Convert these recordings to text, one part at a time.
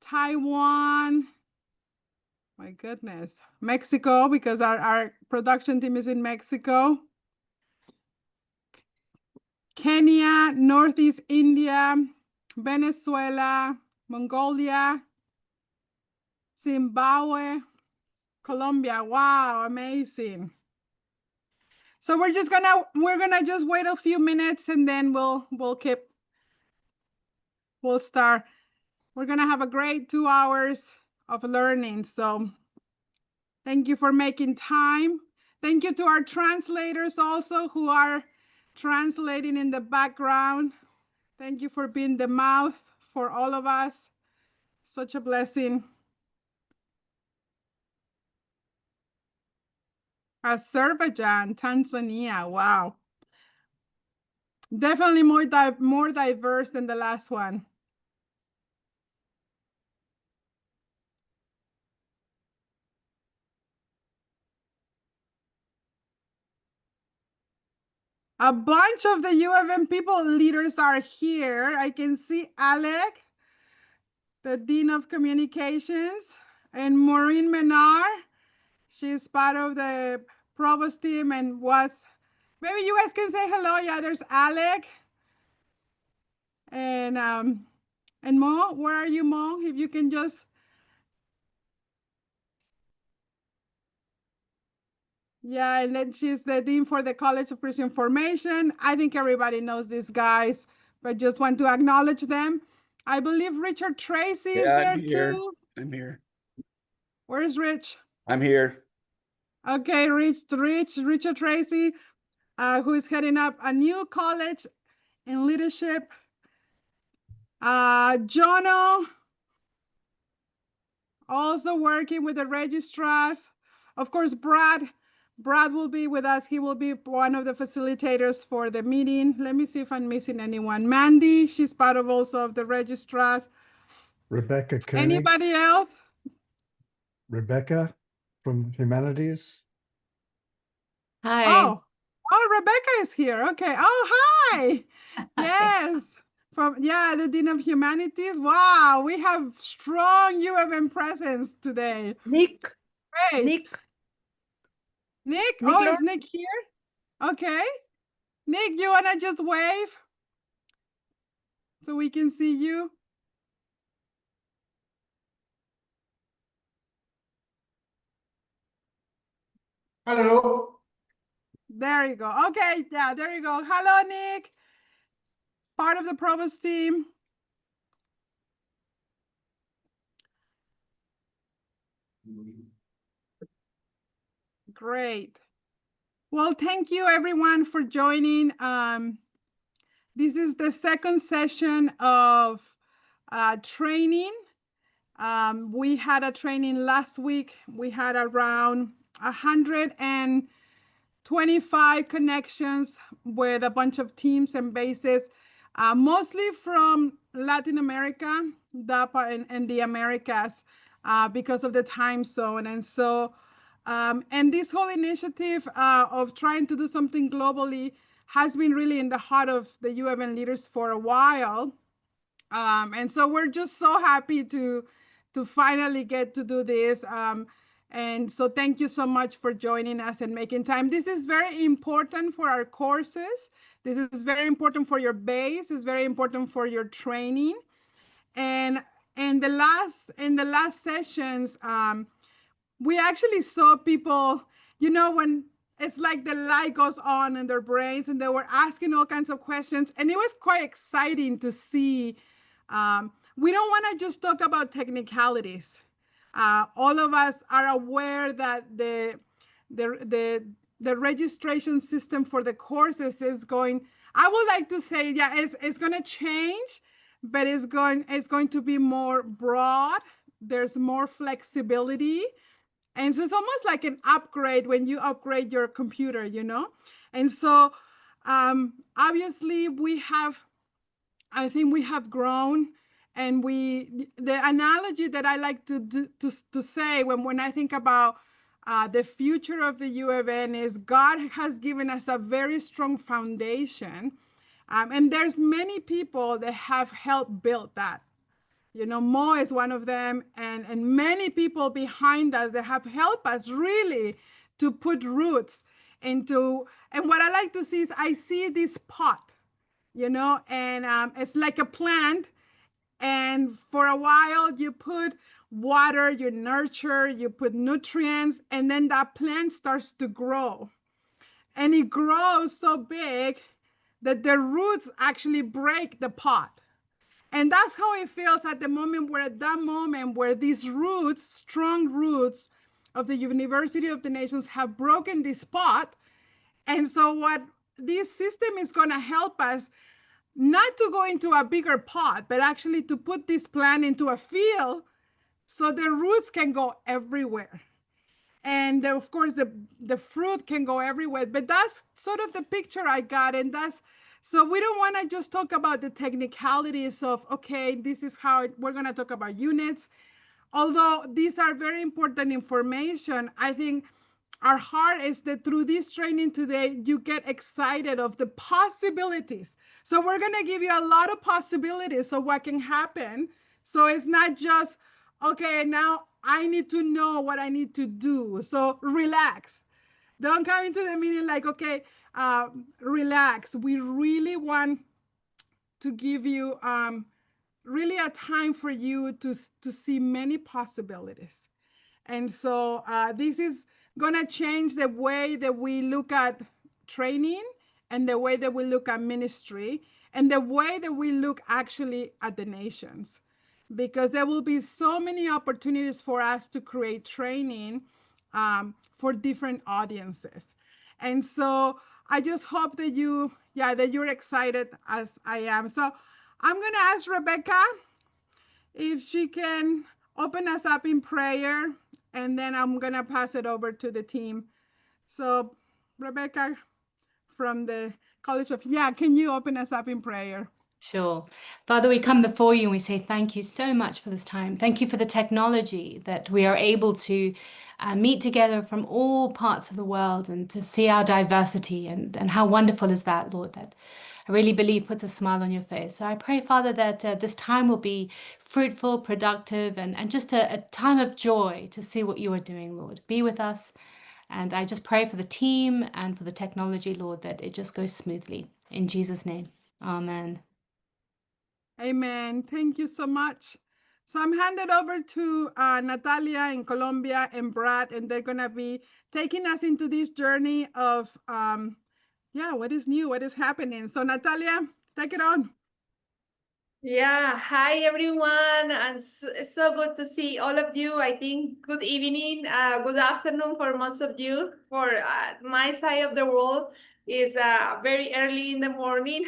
Taiwan. My goodness. Mexico, because our production team is in Mexico. Kenya, Northeast India, Venezuela, Mongolia, Zimbabwe, Colombia. Wow, amazing. So we're gonna just wait a few minutes and then we'll start. We're gonna have a great 2 hours of learning. So thank you for making time. Thank you to our translators also who are translating in the background. Thank you for being the mouth for all of us. Such a blessing. Azerbaijan, Tanzania, wow. Definitely more diverse than the last one. A bunch of the UofN people leaders are here. I can see Alec, the Dean of Communications, and Maureen Menard. She's part of the Provost team and was, maybe you guys can say hello. Yeah, there's Alec. And Mo, where are you, Mo? If you can just. Yeah, and then she's the Dean for the College of Christian Formation. I think everybody knows these guys, but just want to acknowledge them. I believe Richard Tracy is there too. I'm here. Where's Rich? I'm here. Okay, Richard Tracy, who is heading up a new college in leadership. Jono, also working with the registrars. Of course, Brad will be with us. He will be one of the facilitators for the meeting. Let me see if I'm missing anyone. Mandy, she's part of also of the registrars. Rebecca Koenig. Anybody else? Rebecca from Humanities. Hi. Oh, Rebecca is here. Okay. Oh, hi. Yes. From the Dean of Humanities. Wow, we have strong UofN presence today. Nick. Great. Nick? Oh, is Nick here? Okay. Nick, you want to just wave so we can see you? Hello. There you go. Okay, yeah, there you go. Hello, Nick. Part of the Provost team. Great. Well, thank you everyone for joining. This is the second session of training. We had a training last week. We had around 125 connections with a bunch of teams and bases, mostly from Latin America, and the Americas, because of the time zone. And so, and this whole initiative of trying to do something globally has been really in the heart of the UofN leaders for a while. And so we're just so happy to finally get to do this. And so thank you so much for joining us and making time. This is very important for our courses. This is very important for your base. It's very important for your training. And in the last sessions, we actually saw people, when it's like the light goes on in their brains and they were asking all kinds of questions. And it was quite exciting to see. We don't want to just talk about technicalities. All of us are aware that the registration system for the courses is going, I would like to say, it's going to change, but it's going to be more broad. There's more flexibility. And so it's almost like an upgrade when you upgrade your computer, And so obviously I think we have grown. And the analogy that I like to say when I think about the future of the UofN is God has given us a very strong foundation. And there's many people that have helped build that. You know, Mo is one of them, and many people behind us that have helped us really to put roots into. And what I like to see is I see this pot, you know, and it's like a plant. And for a while, you put water, you nurture, you put nutrients, and then that plant starts to grow. And it grows so big that the roots actually break the pot. And that's how it feels at the moment where, these roots, strong roots of the University of the Nations have broken this pot. And so what this system is going to help us not to go into a bigger pot, but actually to put this plant into a field so the roots can go everywhere. And of course, the fruit can go everywhere. But that's sort of the picture I got. And that's so we don't want to just talk about the technicalities of, okay, this is how we're going to talk about units. Although these are very important information, I think our heart is that through this training today, you get excited of the possibilities. So we're going to give you a lot of possibilities of what can happen. So it's not just, okay, now I need to know what I need to do. So relax. Don't come into the meeting like, okay, relax. We really want to give you really a time for you to see many possibilities. And so this is going to change the way that we look at training and the way that we look at ministry and the way that we look actually at the nations. Because there will be so many opportunities for us to create training for different audiences. And so I just hope that that you're excited as I am. So I'm going to ask Rebecca if she can open us up in prayer, and then I'm going to pass it over to the team. So, Rebecca from the College of, can you open us up in prayer? Sure. Father, we come before you and we say thank you so much for this time. Thank you for the technology that we are able to meet together from all parts of the world and to see our diversity. And how wonderful is that, Lord, that I really believe puts a smile on your face. So I pray, Father, that this time will be fruitful, productive, and just a time of joy to see what you are doing, Lord. Be with us. And I just pray for the team and for the technology, Lord, that it just goes smoothly. In Jesus' name, amen. Amen. Thank you so much. So I'm handed over to Natalia in Colombia and Brad, and they're going to be taking us into this journey of, what is new, what is happening. So Natalia, take it on. Yeah, hi everyone, and so good to see all of you. I think good evening, good afternoon for most of you. For my side of the world is very early in the morning.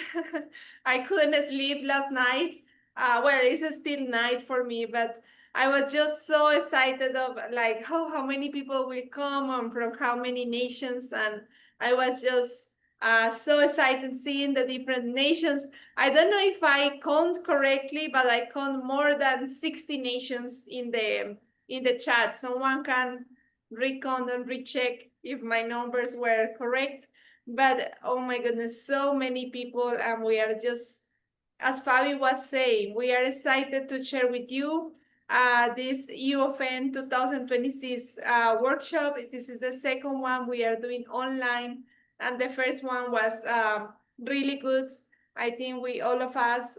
I couldn't sleep last night. Well, it's still night for me, but I was just so excited of like how many people will come and from how many nations, and I was just so excited seeing the different nations. I don't know if I count correctly, but I count more than 60 nations in the chat. Someone can recount and recheck if my numbers were correct. But oh my goodness, so many people, and we are just, as Fabi was saying, we are excited to share with you this UofN 2026 workshop. This is the second one we are doing online, and the first one was really good. I think we all of us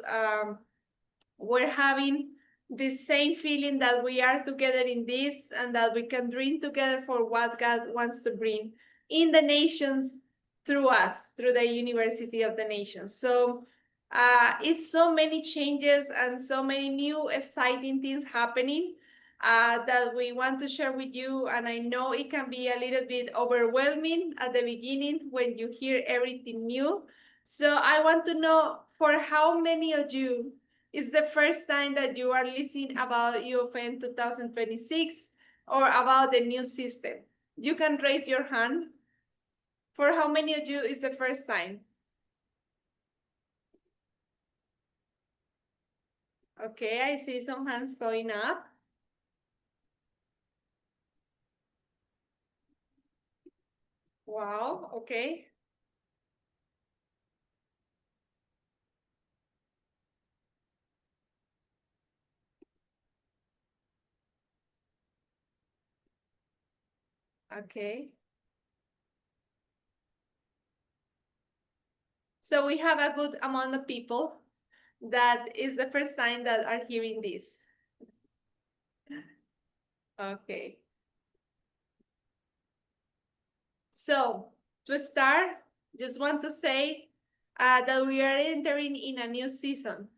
were having the same feeling that we are together in this and that we can dream together for what God wants to bring in the nations through us, through the University of the Nations. So it's so many changes and so many new exciting things happening that we want to share with you. And I know it can be a little bit overwhelming at the beginning when you hear everything new. So I want to know, for how many of you is the first time that you are listening about UofN 2026 or about the new system? You can raise your hand. For how many of you is the first time? Okay, I see some hands going up. Wow, okay. Okay. So we have a good amount of people that is the first time that are hearing this. Okay. So to start, just want to say that we are entering in a new season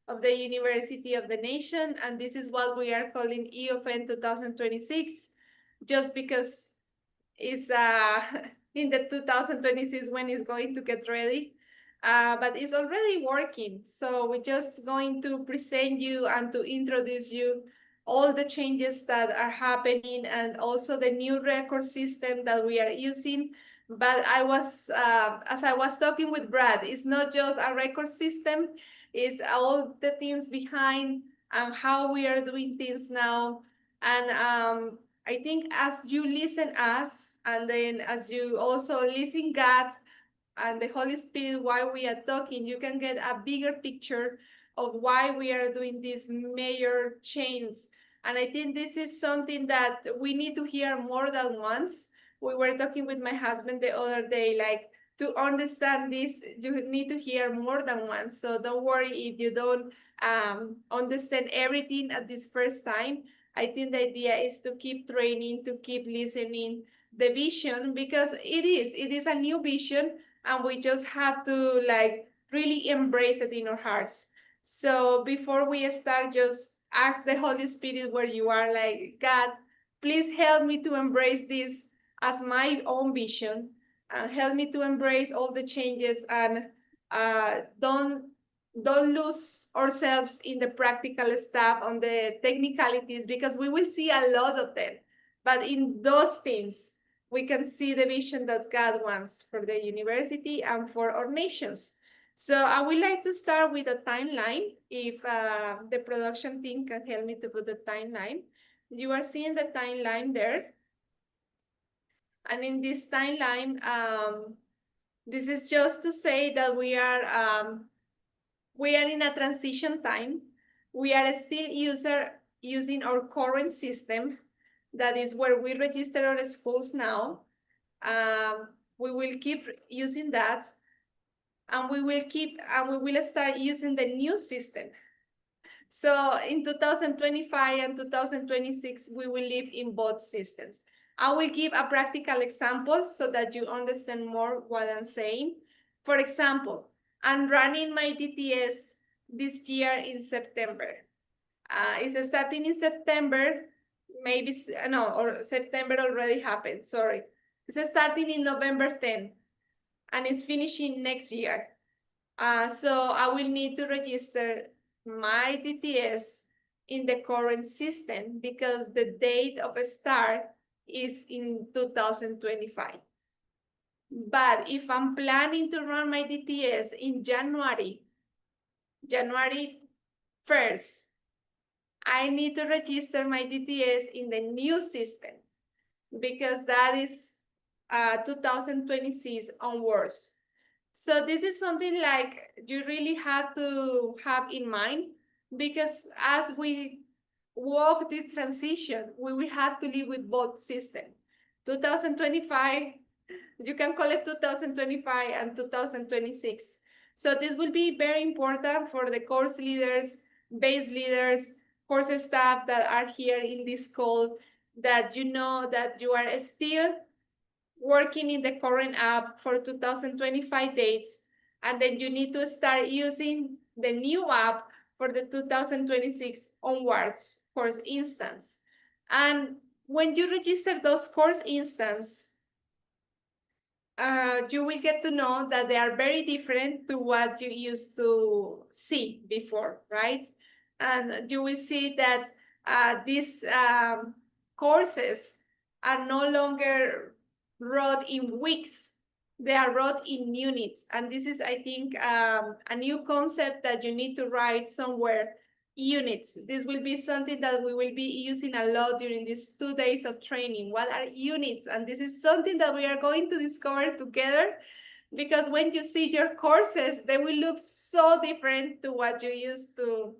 of the University of the Nation, and this is what we are calling UofN 2026, just because it's in the 2026 when it's going to get ready. But it's already working. So we're just going to present you and to introduce you all the changes that are happening and also the new record system that we are using. But as I was talking with Brad, it's not just a record system, it's all the things behind and how we are doing things now. And I think as you listen us, and then as you also listen God and the Holy Spirit while we are talking, you can get a bigger picture of why we are doing these major changes. And I think this is something that we need to hear more than once. We were talking with my husband the other day, like, to understand this, you need to hear more than once. So don't worry if you don't understand everything at this first time. I think the idea is to keep training, to keep listening the vision, because it is a new vision, and we just have to like really embrace it in our hearts. So before we start, just ask the Holy Spirit where you are, like, God, please help me to embrace this as my own vision. Help me to embrace all the changes, and don't lose ourselves in the practical stuff, on the technicalities, because we will see a lot of them. But in those things, we can see the vision that God wants for the university and for our nations. So I would like to start with a timeline. If the production team can help me to put the timeline. You are seeing the timeline there. And in this timeline, this is just to say that we are in a transition time. We are still using our current system. That is where we register our schools now. We will keep using that, and we will start using the new system. So in 2025 and 2026, we will live in both systems. I will give a practical example so that you understand more what I'm saying. For example, I'm running my DTS this year in September. It's starting in September, maybe, no, or September already happened, sorry. It's starting in November 10, and it's finishing next year. So I will need to register my DTS in the current system, because the date of start is in 2025. But if I'm planning to run my DTS in January 1st, I need to register my DTS in the new system, because that is 2026 onwards. So this is something like you really have to have in mind, because as we walk this transition, we will have to live with both systems. 2025, you can call it 2025 and 2026. So this will be very important for the course leaders, base leaders, course staff that are here in this call, that you know that you are still working in the current app for 2025 dates, and then you need to start using the new app for the 2026 onwards course instance. And when you register those course instance, you will get to know that they are very different to what you used to see before, right? And you will see that these courses are no longer wrote in weeks. They are wrote in units. And this is, I think, a new concept that you need to write somewhere. Units. This will be something that we will be using a lot during these 2 days of training. What are units? And this is something that we are going to discover together, because when you see your courses, they will look so different to what you used to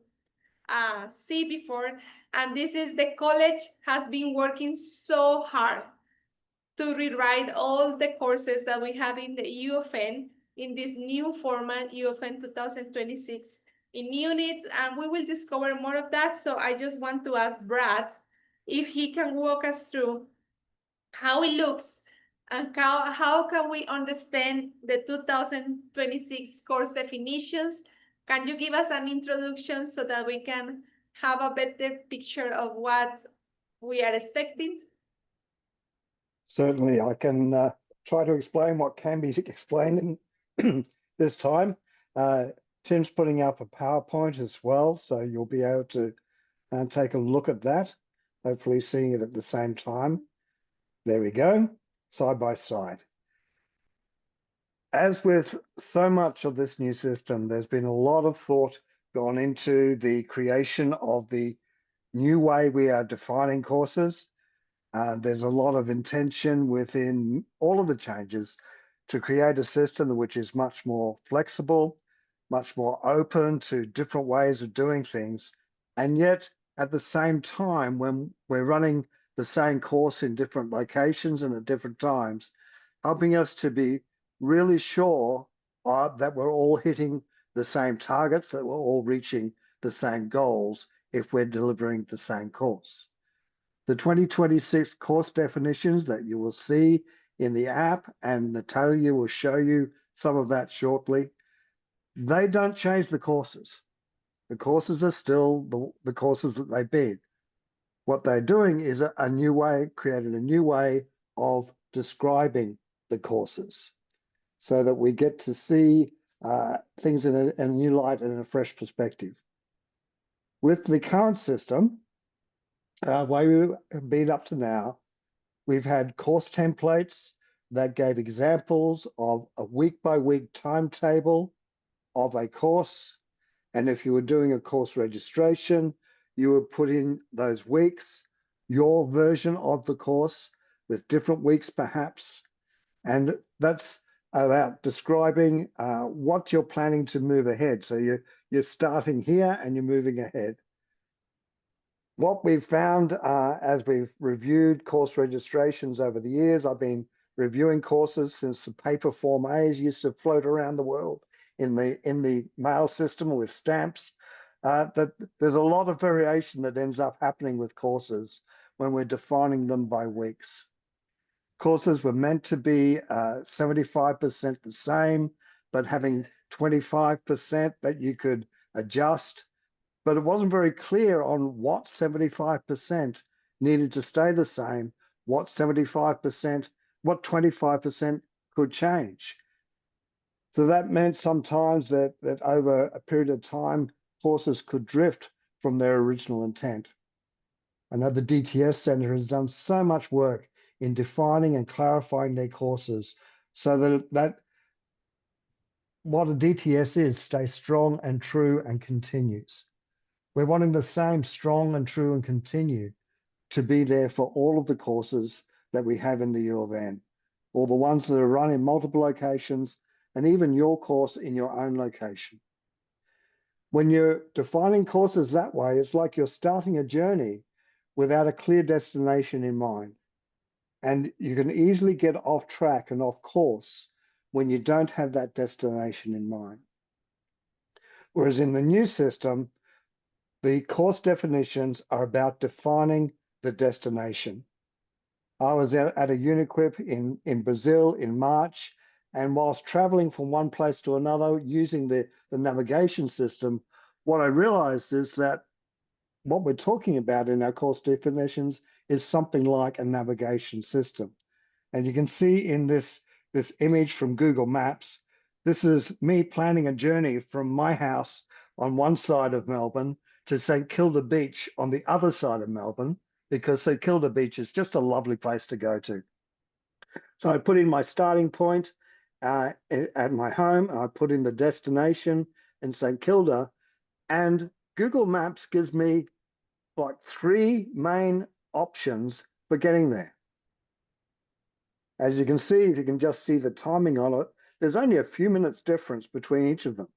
see before. And this is, the college has been working so hard to rewrite all the courses that we have in the UofN in this new format, UofN 2026 in units, and we will discover more of that. So I just want to ask Brad if he can walk us through how it looks and how can we understand the 2026 course definitions. Can you give us an introduction so that we can have a better picture of what we are expecting? Certainly, I can try to explain what can be explained in this time. Tim's putting up a PowerPoint as well, so you'll be able to take a look at that, hopefully seeing it at the same time. There we go, side by side. As with so much of this new system, there's been a lot of thought gone into the creation of the new way we are defining courses. There's a lot of intention within all of the changes to create a system which is much more flexible, much more open to different ways of doing things. And yet, at the same time, when we're running the same course in different locations and at different times, helping us to be really sure that we're all hitting the same targets, that we're all reaching the same goals if we're delivering the same course. The 2026 course definitions that you will see in the app, and Natalia will show you some of that shortly, they don't change the courses. The courses are still the courses that they've been. What they're doing is a new way, creating a new way of describing the courses so that we get to see things in a new light and in a fresh perspective. With the current system, way we've been up to now, we've had course templates that gave examples of a week-by-week timetable of a course. And if you were doing a course registration, you would put in those weeks, your version of the course with different weeks perhaps. And that's about describing what you're planning to move ahead. So you're starting here and you're moving ahead. What we've found as we've reviewed course registrations over the years, I've been reviewing courses since the paper Form A's used to float around the world in the mail system with stamps, that there's a lot of variation that ends up happening with courses when we're defining them by weeks. Courses were meant to be 75% the same, but having 25% that you could adjust. But it wasn't very clear on what 75% needed to stay the same, what 25% could change. So that meant sometimes that over a period of time, courses could drift from their original intent. I know the DTS Center has done so much work in defining and clarifying their courses so that what a DTS is stays strong and true and continues. We're wanting the same strong and true and continue to be there for all of the courses that we have in the UofN, all the ones that are run in multiple locations, and even your course in your own location. When you're defining courses that way, it's like you're starting a journey without a clear destination in mind. And you can easily get off track and off course when you don't have that destination in mind. Whereas in the new system, the course definitions are about defining the destination. I was at a UniQuip in Brazil in March, and whilst traveling from one place to another using the navigation system, what I realized is that what we're talking about in our course definitions is something like a navigation system. And you can see in this image from Google Maps, this is me planning a journey from my house on one side of Melbourne to St Kilda Beach on the other side of Melbourne, because St Kilda Beach is just a lovely place to go to. So I put in my starting point at my home, and I put in the destination in St Kilda, and Google Maps gives me like 3 main options for getting there. As you can see, if you can just see the timing on it, there's only a few minutes difference between each of them.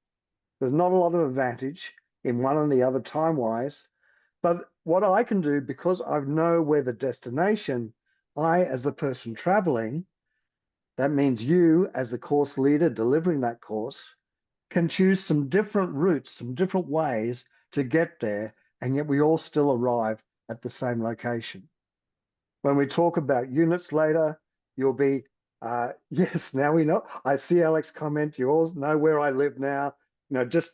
There's not a lot of advantage in one and the other time-wise, but what I can do, because I know where the destination I, as the person traveling, that means you, as the course leader delivering that course, can choose some different routes, some different ways to get there, and yet we all still arrive at the same location. When we talk about units later, you'll be, yes, now we know. I see Alex comment, you all know where I live now. You know, just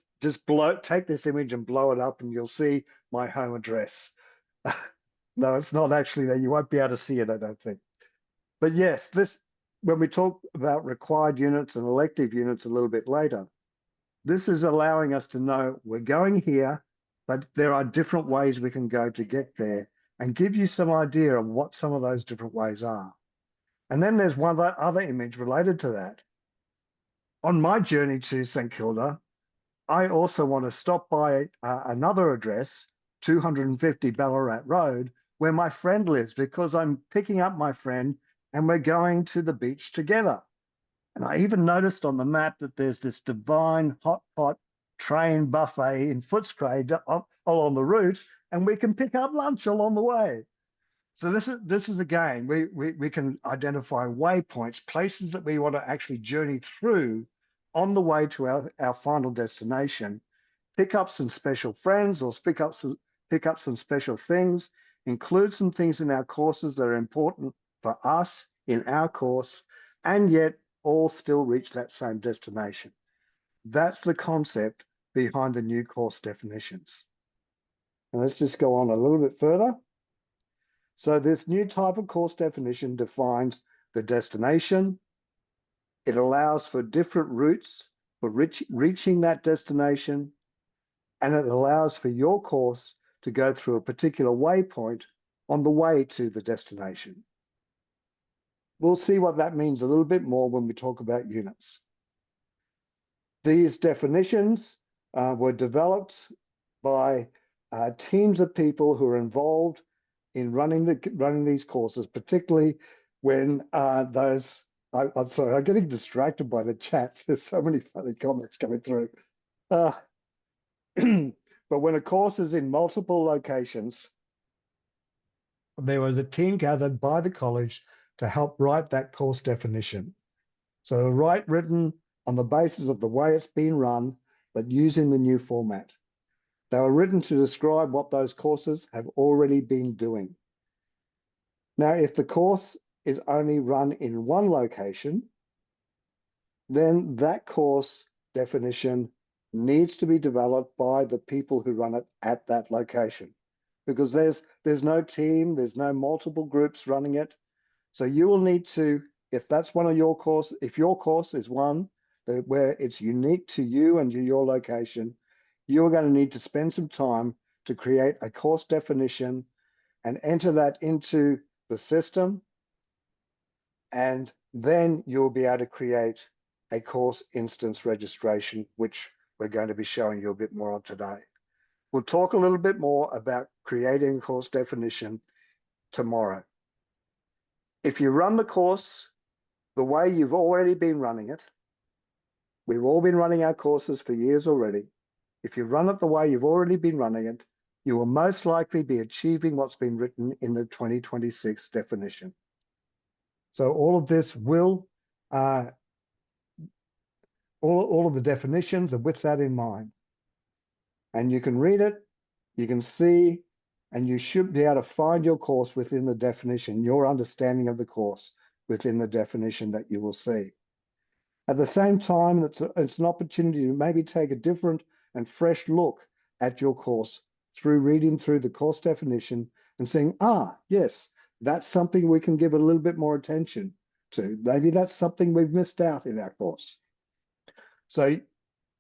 take this image and blow it up and you'll see my home address. No, it's not actually there. You won't be able to see it, I don't think. But yes, when we talk about required units and elective units a little bit later, this is allowing us to know we're going here, but there are different ways we can go to get there, and give you some idea of what some of those different ways are. And then there's one other image related to that. On my journey to St Kilda, I also want to stop by another address, 250 Ballarat Road, where my friend lives, because I'm picking up my friend and we're going to the beach together. And I even noticed on the map that there's this divine hot pot train buffet in Footscray along the route, and we can pick up lunch along the way. So this is again, we can identify waypoints, places that we want to actually journey through on the way to our final destination, pick up some special friends or pick up some special things, include some things in our courses that are important for us in our course, and yet all still reach that same destination. That's the concept behind the new course definitions. And let's just go on a little bit further. So this new type of course definition defines the destination. It allows for different routes for reaching that destination, and it allows for your course to go through a particular waypoint on the way to the destination. We'll see what that means a little bit more when we talk about units. These definitions were developed by teams of people who are involved in running these courses, particularly when I'm sorry, I'm getting distracted by the chats. There's so many funny comments coming through. But when a course is in multiple locations, there was a team gathered by the college to help write that course definition. So written on the basis of the way it's been run, but using the new format. They were written to describe what those courses have already been doing. Now, if the course is only run in one location, then that course definition needs to be developed by the people who run it at that location, because there's no team, there's no multiple groups running it. So you will need to, if that's one of your courses, if your course is one where it's unique to you and to your location, you're going to need to spend some time to create a course definition and enter that into the system. And then you'll be able to create a course instance registration, which we're going to be showing you a bit more on today. We'll talk a little bit more about creating a course definition tomorrow. If you run the course the way you've already been running it, we've all been running our courses for years already. If you run it the way you've already been running it, you will most likely be achieving what's been written in the 2026 definition. So all of this will, all of the definitions are with that in mind. And you can read it, you can see, and you should be able to find your course within the definition, your understanding of the course within the definition that you will see. At the same time, it's an opportunity to maybe take a different and fresh look at your course through reading through the course definition and saying, yes, that's something we can give a little bit more attention to. Maybe that's something we've missed out in our course. So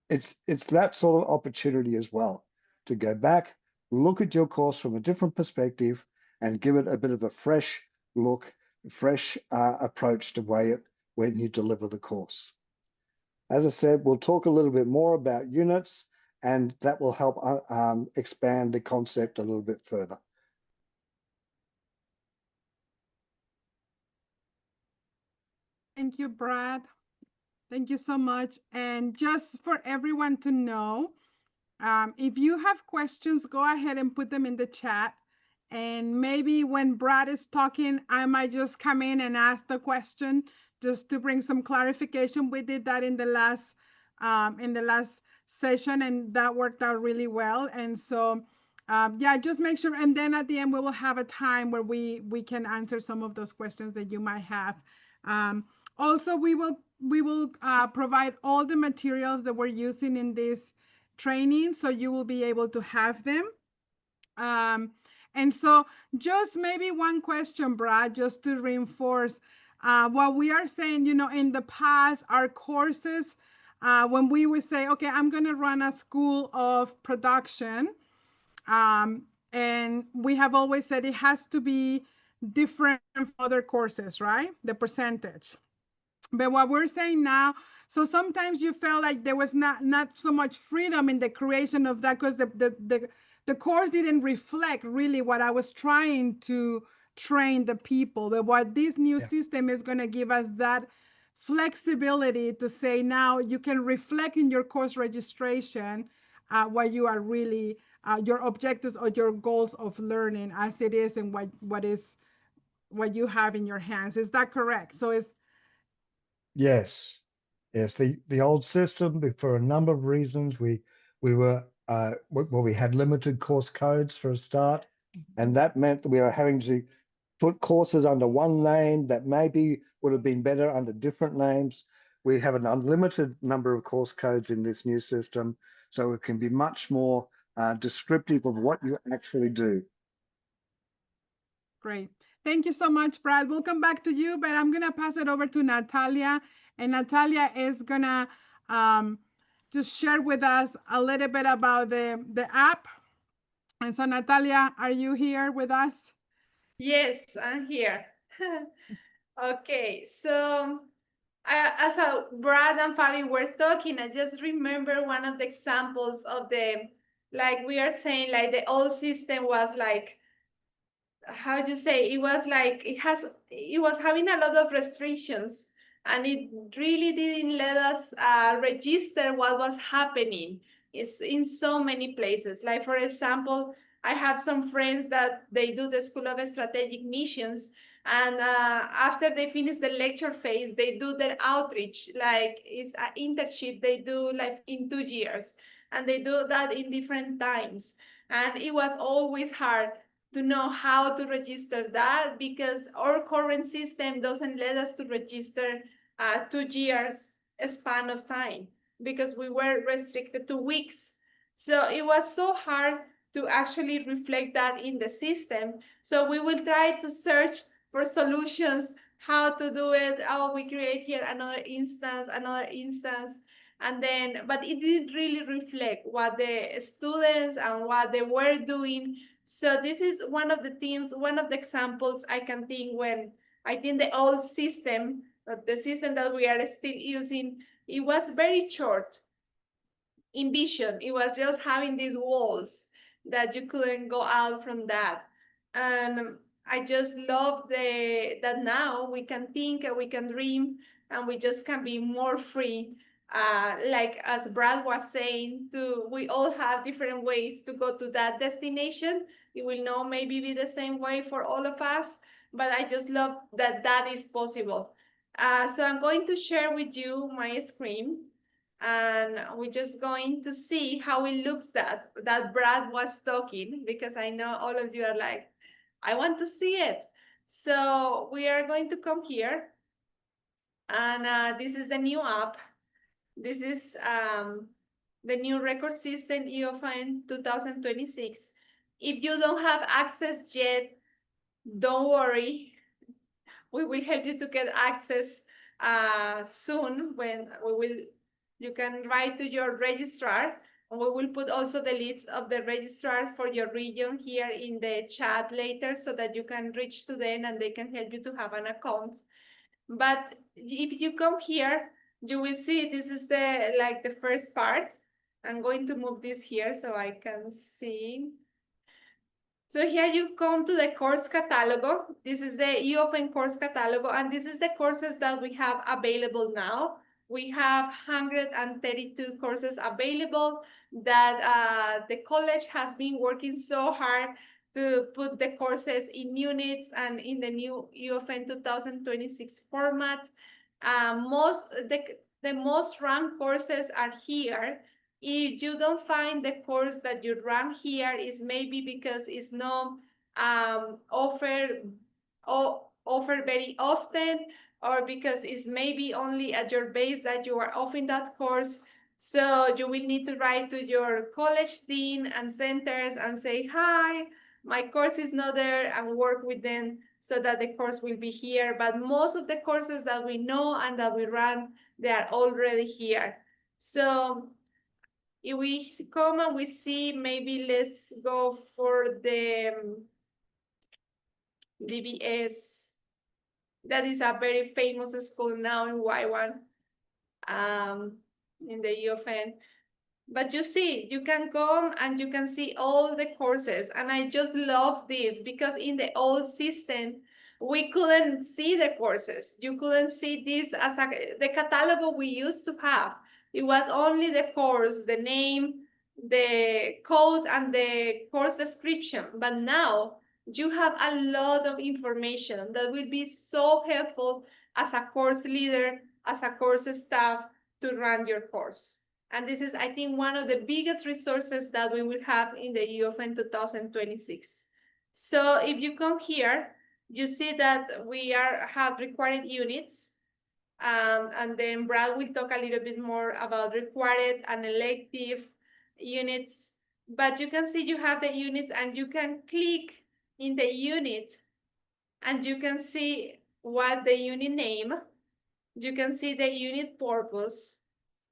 it's that sort of opportunity as well, to go back, look at your course from a different perspective and give it a bit of a fresh look, fresh approach to when you deliver the course. As I said, we'll talk a little bit more about units, and that will help expand the concept a little bit further. Thank you, Brad. Thank you so much. And just for everyone to know, if you have questions, go ahead and put them in the chat, And maybe when Brad is talking, I might just come in and ask the question just to bring some clarification. We did that in the last session, and that worked out really well. And so, yeah, just make sure. And then at the end, we will have a time where we can answer some of those questions that you might have. Also, we will provide all the materials that we're using in this training, so you will be able to have them. And so just maybe one question, Brad, just to reinforce what we are saying, in the past, our courses, when we would say, okay, I'm going to run a school of production, and we have always said it has to be different from other courses, right? The percentage. But what we're saying now, so sometimes you felt like there was not so much freedom in the creation of that because the course didn't reflect really what I was trying to train the people. But what this new system is going to give us that flexibility to say now you can reflect in your course registration what you are really, your objectives or your goals of learning as it is and what you have in your hands. Is that correct? So it's Yes, yes. The old system, for a number of reasons, we were we had limited course codes for a start, and that meant that we were having to put courses under one name that maybe would have been better under different names. We have an unlimited number of course codes in this new system, so it can be much more descriptive of what you actually do. great. Thank you so much, Brad. We'll come back to you, but I'm going to pass it over to Natalia. And Natalia is going to just share with us a little bit about the app. And so, Natalia, are you here with us? Yes, I'm here. Okay, so as Brad and Fabi were talking, I just remember one of the examples of like we are saying, like the old system was like, how do you say, it was like it was having a lot of restrictions, and it really didn't let us register what was happening in so many places. Like, for example, I have some friends that they do the School of Strategic Missions, and after they finish the lecture phase, they do their outreach, like it's an internship they do like in 2 years, and they do that in different times. And it was always hard to know how to register that because our current system doesn't let us to register 2 years span of time because we were restricted to weeks. So it was so hard to actually reflect that in the system. So we will try to search for solutions, how to do it. Oh, we create here another instance, and then, but it didn't really reflect what the students and what they were doing. So this is one of the things, one of the examples I can think when I think the old system, the system that we are still using, it was very short in vision. It was just having these walls that you couldn't go out from that. And I just love that now we can think and we can dream and we just can be more free. Like as Brad was saying, we all have different ways to go to that destination. It will not maybe be the same way for all of us, but I just love that that is possible. So I'm going to share with you my screen, and we're just going to see how it looks that Brad was talking, because I know all of you are like, I want to see it. So we are going to come here, and this is the new app. This is the new record system UofN 2026. If you don't have access yet, don't worry. We will help you to get access soon when you can write to your registrar, and we will put also the list of the registrars for your region here in the chat later so that you can reach to them and they can help you to have an account. But if you come here, you will see this is the first part. I'm going to move this here so I can see. So here you come to the course catalog. This is the UofN course catalog, and this is the courses that we have available now. We have 132 courses available that the college has been working so hard to put the courses in units and in the new UofN 2026 format. The most ranked courses are here. If you don't find the course that you rank here, is maybe because it's not offered very often, or because it's maybe only at your base that you are offering that course. So you will need to write to your college dean and centers and say, hi, my course is not there, and work with them so that the course will be here. But most of the courses that we know and that we run, they are already here. So if we come and we see, maybe let's go for the DBS. That is a very famous school now in YWAM, in the UofN. But you see, you can come and you can see all the courses. And I just love this because in the old system, we couldn't see the courses. You couldn't see this as the catalog we used to have. It was only the course, the name, the code, and the course description. But now you have a lot of information that will be so helpful as a course leader, as a course staff to run your course. And this is, I think, one of the biggest resources that we will have in the UofN 2026. So if you come here, you see that we have required units. And then Brad will talk a little bit more about required and elective units. But you can see you have the units, and you can click in the unit, and you can see what the unit name, you can see the unit purpose,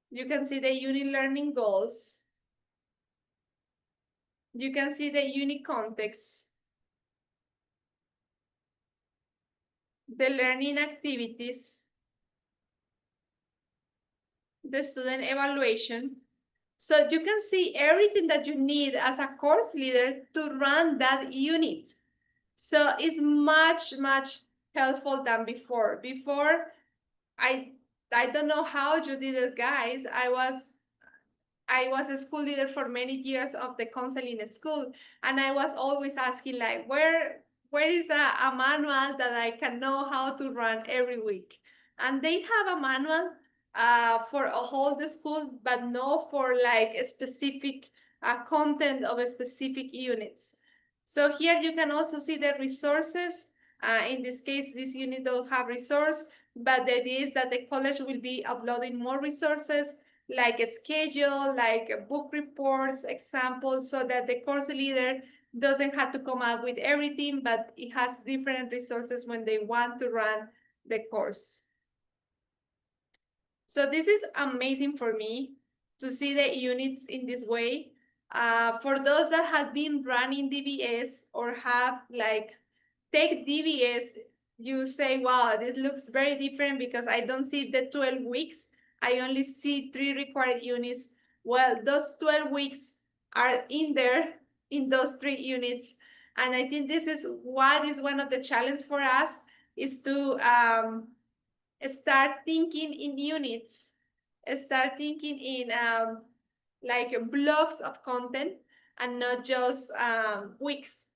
you can see the unit learning goals, you can see the unit context, the learning activities, the student evaluation. So you can see everything that you need as a course leader to run that unit. So it's much, much helpful than before. Before, I don't know how you did it, guys. I was a school leader for many years of the counseling school, and I was always asking, like, where is a manual that I can know how to run every week? And they have a manual for a whole the school, but no for like a specific content of a specific units. So here you can also see the resources. In this case, this unit don't have resource, but the idea is that the college will be uploading more resources, like a schedule, like book reports, examples, so that the course leader doesn't have to come up with everything, but it has different resources when they want to run the course. So this is amazing for me to see the units in this way. For those that have been running DBS or have like take DBS, you say, wow, this looks very different because I don't see the 12 weeks. I only see 3 required units. Well, those 12 weeks are in there in those 3 units. And I think this is what is one of the challenges for us, is to start thinking in units, start thinking in like blocks of content and not just weeks.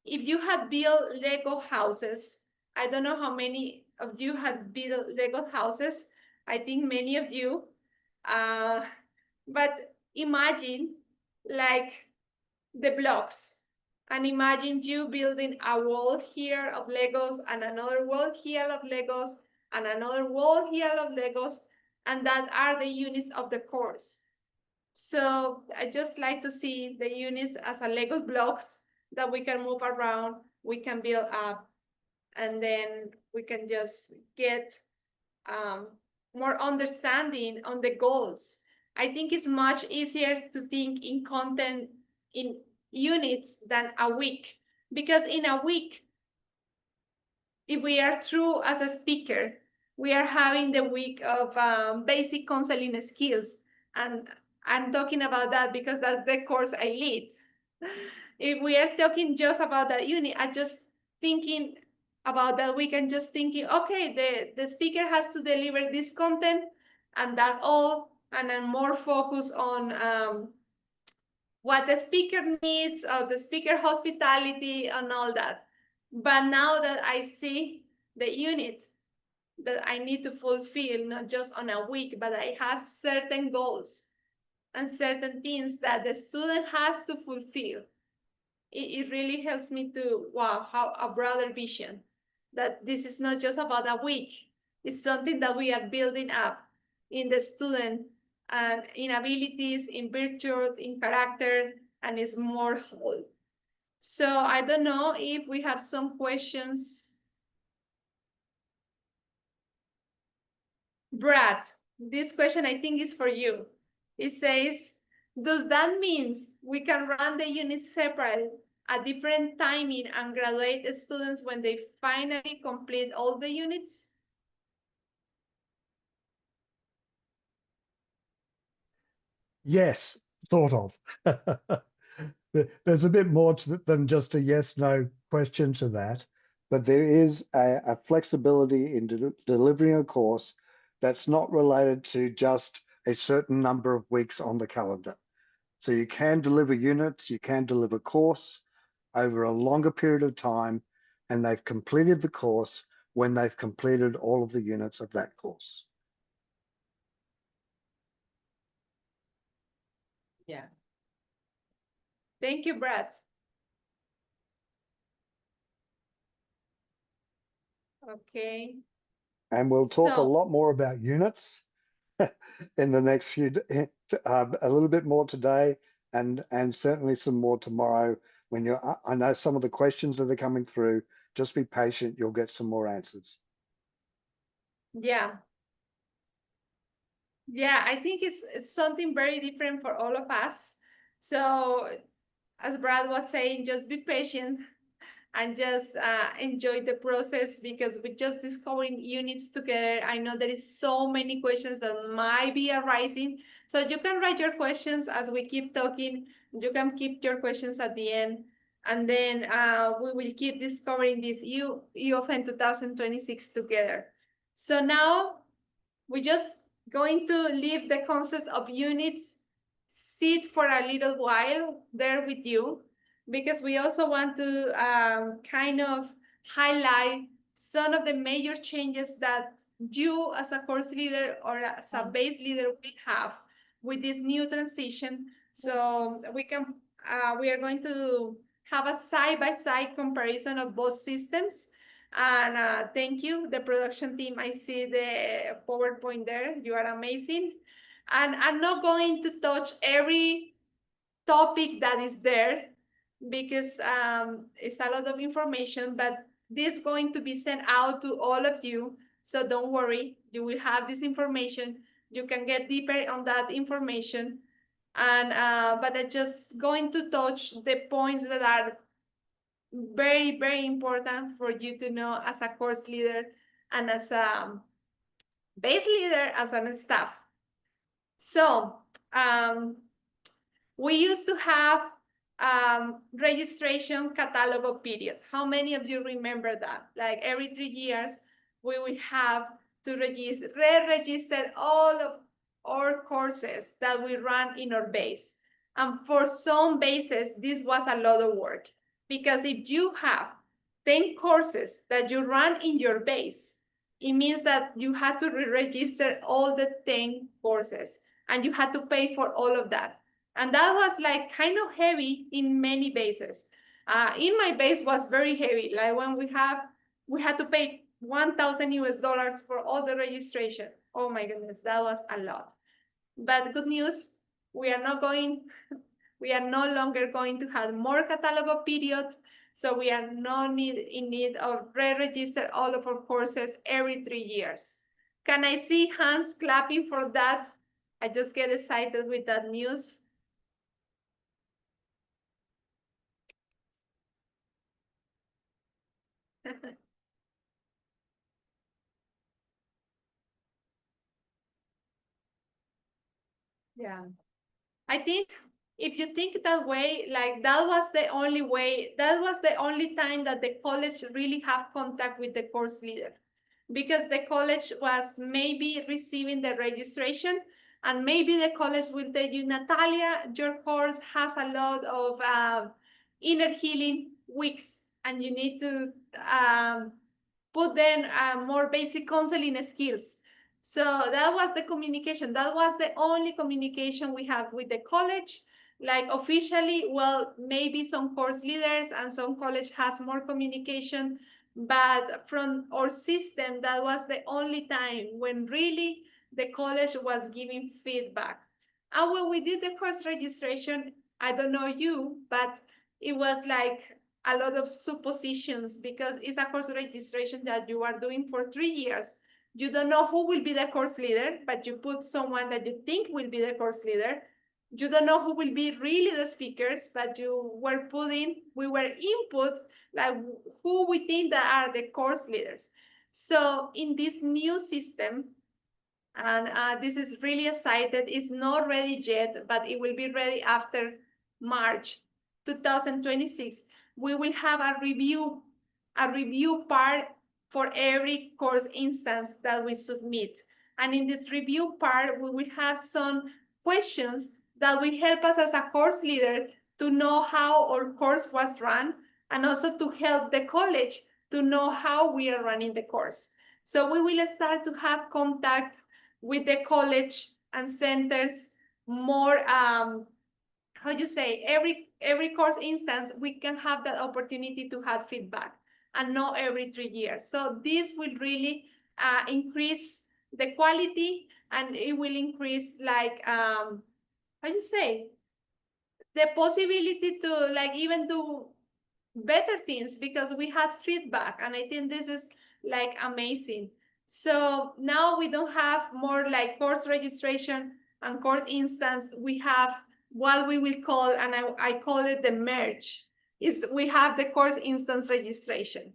If you had built Lego houses, I don't know how many of you had built Lego houses. I think many of you. But imagine like the blocks, and imagine you building a wall here of Legos and another wall here of Legos and another wall here of Legos, and that are the units of the course. So I just like to see the units as a Lego blocks that we can move around, we can build up, and then we can just get more understanding on the goals. I think it's much easier to think in content in units than a week, because in a week, if we are true as a speaker, we are having the week of basic counseling skills, and I'm talking about that because that's the course I lead. If we are talking just about that unit, I just thinking about that week and just thinking, okay, the speaker has to deliver this content, and that's all, and I'm more focused on what the speaker needs, or the speaker hospitality and all that. But now that I see the unit that I need to fulfill, not just on a week, but I have certain goals and certain things that the student has to fulfill, it really helps me to, wow, how a broader vision, that this is not just about a week. It's something that we are building up in the student and in abilities, in virtue, in character, and is more whole. So I don't know if we have some questions. Brad, this question I think is for you. It says, does that mean we can run the units separate at different timing and graduate students when they finally complete all the units? Yes, sort of. There's a bit more than just a yes/no question to that, but there is a flexibility in delivering a course that's not related to just a certain number of weeks on the calendar. So you can deliver units, you can deliver course over a longer period of time, and they've completed the course when they've completed all of the units of that course. Yeah. Thank you, Brad. Okay. And we'll talk a So, lot more about units in the next few, a little bit more today, and certainly some more tomorrow. When you're, I know some of the questions that are coming through. Just be patient; you'll get some more answers. yeah. Yeah, I think it's something very different for all of us. So, as Brad was saying, just be patient and just enjoy the process, because we're just discovering units together. I know there is so many questions that might be arising. So you can write your questions as we keep talking. You can keep your questions at the end. And then we will keep discovering this UofN 2026 together. So now we're just going to leave the concept of units, sit for a little while there with you, because we also want to kind of highlight some of the major changes that you as a course leader or as a base leader will have with this new transition. So we are going to have a side-by-side comparison of both systems. And thank you, the production team. I see the PowerPoint there. You are amazing. And I'm not going to touch every topic that is there, because it's a lot of information, but this is going to be sent out to all of you. So don't worry, you will have this information. You can get deeper on that information. And but I'm just going to touch the points that are very, very important for you to know as a course leader and as a base leader, as a staff. So we used to have registration catalog period. How many of you remember that? Like every 3 years, we will have to re-register all of our courses that we run in our base. And for some bases, this was a lot of work, because if you have 10 courses that you run in your base, it means that you had to re-register all the 10 courses, and you had to pay for all of that. And that was like kind of heavy in many bases. In my base was very heavy. Like when we had to pay 1,000 US dollars for all the registration. Oh my goodness, that was a lot. But good news, we are no longer going to have more catalog period. So we are not in need of re-register all of our courses every 3 years. Can I see hands clapping for that? I just get excited with that news. Yeah. I think if you think that way, like that was the only way, that was the only time that the college really have contact with the course leader, because the college was maybe receiving the registration And maybe the college will tell you, Natalia, your course has a lot of inner healing weeks, and you need to put then more basic counseling skills. So that was the communication. That was the only communication we have with the college. Like officially, well, maybe some course leaders and some college has more communication, but from our system, that was the only time when really the college was giving feedback. And when we did the course registration, I don't know you, but it was like a lot of suppositions, because it's a course registration that you are doing for 3 years. You don't know who will be the course leader, but you put someone that you think will be the course leader. You don't know who will be really the speakers, but we were input like who we think that are the course leaders. So in this new system, and this is really excited, it's not ready yet, but it will be ready after March 2026. We will have a review part for every course instance that we submit. And in this review part, we will have some questions that will help us as a course leader to know how our course was run, and also to help the college to know how we are running the course. So we will start to have contact with the college and centers more. How you say, every course instance, we can have that opportunity to have feedback, and not every 3 years. So this will really increase the quality, and it will increase like how you say, the possibility to like even do better things, because we had feedback, and I think this is like amazing. So now we don't have more like course registration and course instance. We have what we will call, and I call it the merge, is we have the course instance registration,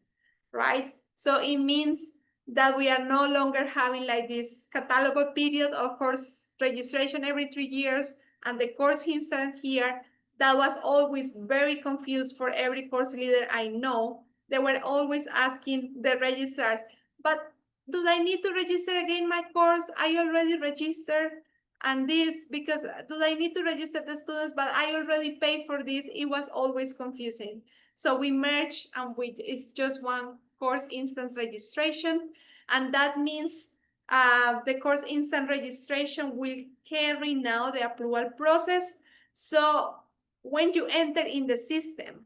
right? So it means that we are no longer having like this catalog period of course registration every 3 years, and the course instance here. That was always very confused for every course leader I know. They were always asking the registrars, but do I need to register again my course? I already registered. And this, because do I need to register the students, but I already paid for this? It was always confusing. So we merged, and it's just one course instance registration. And that means the course instance registration will carry now the approval process. So when you enter in the system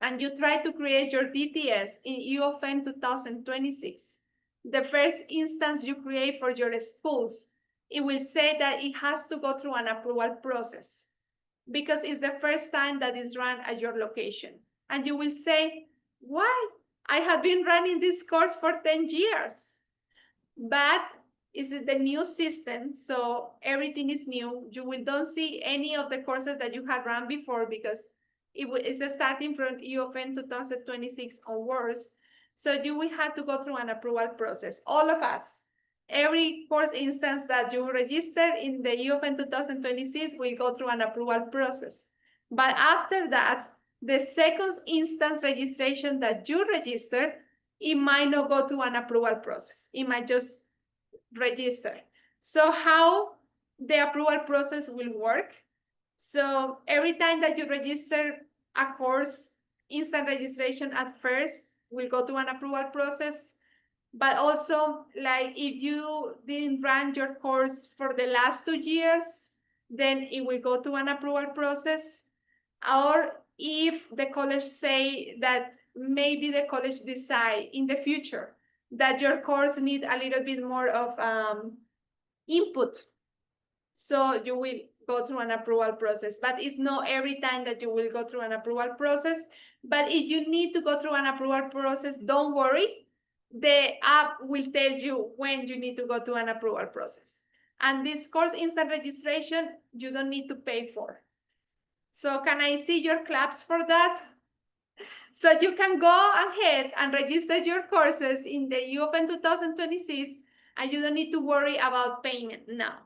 and you try to create your DTS in UofN 2026, the first instance you create for your schools, it will say that it has to go through an approval process, because it's the first time that is run at your location. And you will say, why? I have been running this course for 10 years. But is it the new system? So everything is new. You don't see any of the courses that you have run before, because it's starting from UofN 2026 onwards. So you will have to go through an approval process. All of us, every course instance that you register in the UofN 2026 will go through an approval process. But after that, the second instance registration that you register, it might not go through an approval process. It might just register. So how the approval process will work? So every time that you register a course, instant registration at first will go to an approval process. But also, like if you didn't run your course for the last 2 years, then it will go to an approval process. Or if the college say that maybe the college decide in the future that your course need a little bit more of input, so you will go through an approval process. But it's not every time that you will go through an approval process. But if you need to go through an approval process, don't worry. The app will tell you when you need to go to an approval process. And this course instant registration, you don't need to pay for. So can I see your claps for that? So you can go ahead and register your courses in the UofN 2026, and you don't need to worry about payment now.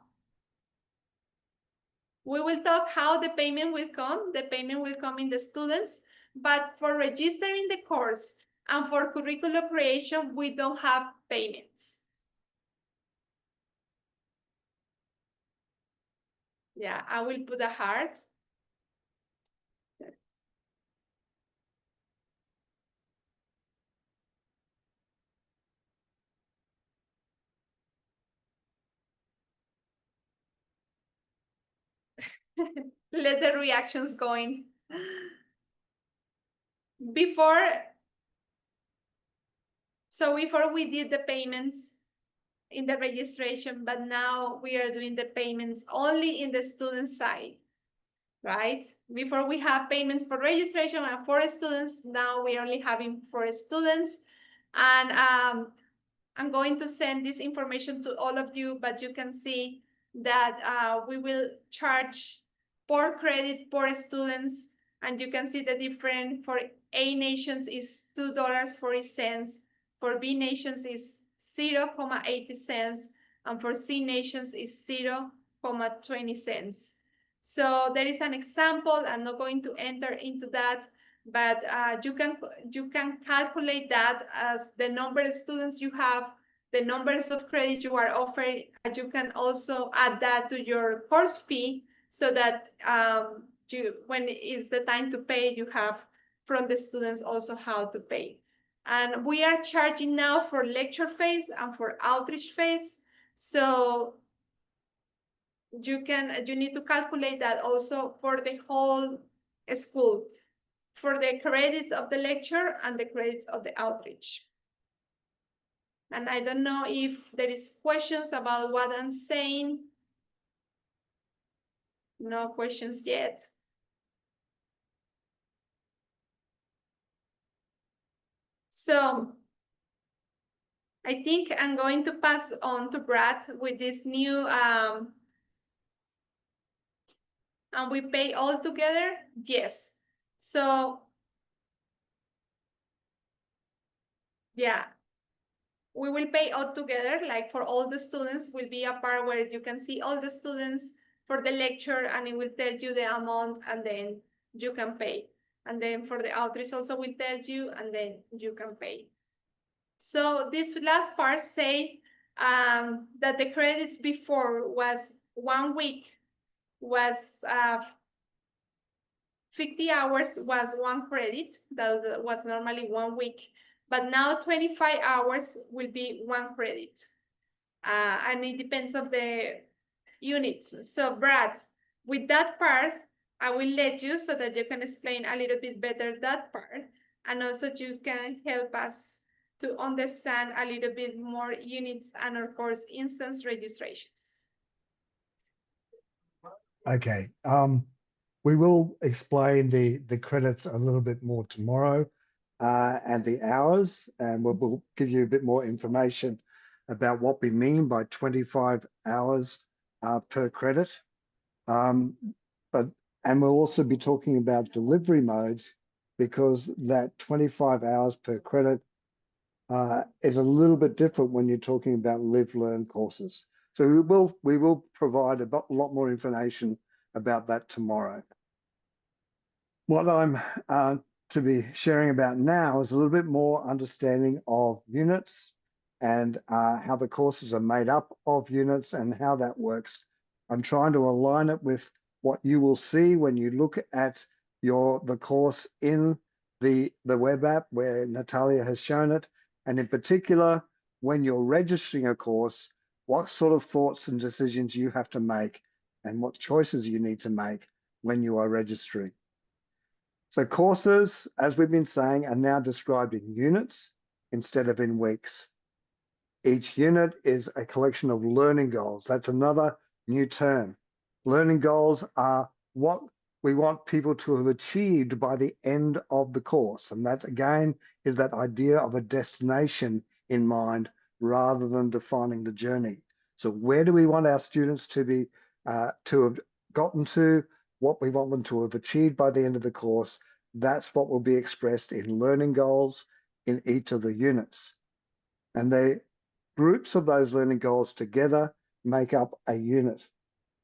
We will talk how the payment will come. The payment will come in the students, but for registering the course and for curriculum creation, we don't have payments. Yeah, I will put a heart. Let the reactions going. Before we did the payments in the registration, but now we are doing the payments only in the student side, right? Before we have payments for registration and for students, now we only having for students. And I'm going to send this information to all of you, but you can see that we will charge per credit per students, and you can see the difference. For A nations is $2.40, for B nations is 0.80 cents, and for C nations is 0.20 cents. So there is an example. I'm not going to enter into that, but you can calculate that as the number of students you have, the numbers of credit you are offering, and you can also add that to your course fee, so that when it's the time to pay, you have from the students also how to pay. And we are charging now for lecture phase and for outreach phase, so you need to calculate that also for the whole school, for the credits of the lecture and the credits of the outreach. And I don't know if there is questions about what I'm saying. No questions yet. So I think I'm going to pass on to Brad with this new, and we pay all together? Yes. So yeah, we will pay all together, like for all the students will be a part where you can see all the students for the lecture, and it will tell you the amount, and then you can pay. And then for the outreach also will tell you, and then you can pay. So this last part say that the credits before was 1 week, was 50 hours was 1 credit, that was normally 1 week, but now 25 hours will be 1 credit. And it depends on the units. So Brad, with that part, I will let you so that you can explain a little bit better that part, and also you can help us to understand a little bit more units and of course instance registrations. Okay. We will explain the credits a little bit more tomorrow, and the hours, and we'll give you a bit more information about what we mean by 25 hours per credit. And we'll also be talking about delivery modes, because that 25 hours per credit is a little bit different when you're talking about live-learn courses. So we will provide a lot more information about that tomorrow. What I'm to be sharing about now is a little bit more understanding of units, and how the courses are made up of units and how that works. I'm trying to align it with what you will see when you look at the course in the web app where Natalia has shown it, and in particular, when you're registering a course, what sort of thoughts and decisions you have to make and what choices you need to make when you are registering. So courses, as we've been saying, are now described in units instead of in weeks. Each unit is a collection of learning goals. That's another new term. Learning goals are what we want people to have achieved by the end of the course. And that, again, is that idea of a destination in mind rather than defining the journey. So where do we want our students to be, to have gotten to, what we want them to have achieved by the end of the course? That's what will be expressed in learning goals in each of the units. And the groups of those learning goals together make up a unit.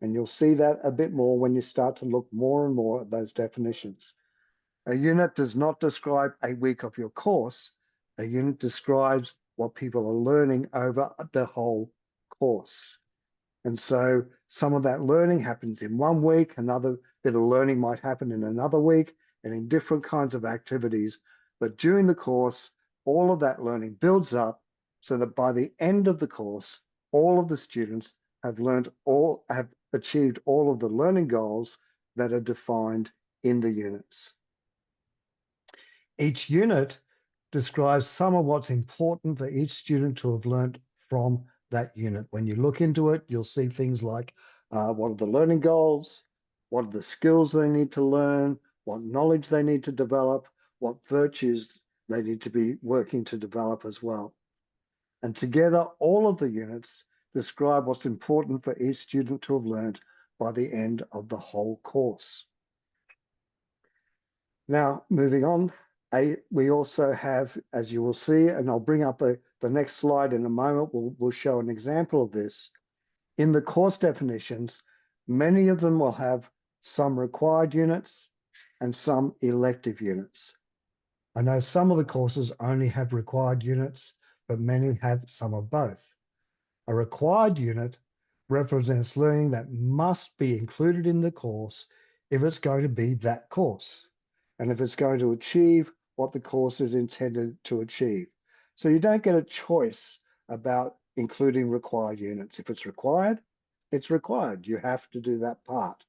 And you'll see that a bit more when you start to look more and more at those definitions. A unit does not describe a week of your course. A unit describes what people are learning over the whole course. And so some of that learning happens in 1 week, another bit of learning might happen in another week, and in different kinds of activities. But during the course, all of that learning builds up so that by the end of the course, all of the students have achieved all of the learning goals that are defined in the units. Each unit describes some of what's important for each student to have learned from that unit. When you look into it, you'll see things like what are the learning goals, what are the skills they need to learn, what knowledge they need to develop, what virtues they need to be working to develop as well. And together, all of the units describe what's important for each student to have learned by the end of the whole course. Now, moving on, we also have, as you will see, and I'll bring up the next slide in a moment, we'll show an example of this. In the course definitions, many of them will have some required units and some elective units. I know some of the courses only have required units, but many have some of both. A required unit represents learning that must be included in the course if it's going to be that course, and if it's going to achieve what the course is intended to achieve. So you don't get a choice about including required units. If it's required, it's required. You have to do that part.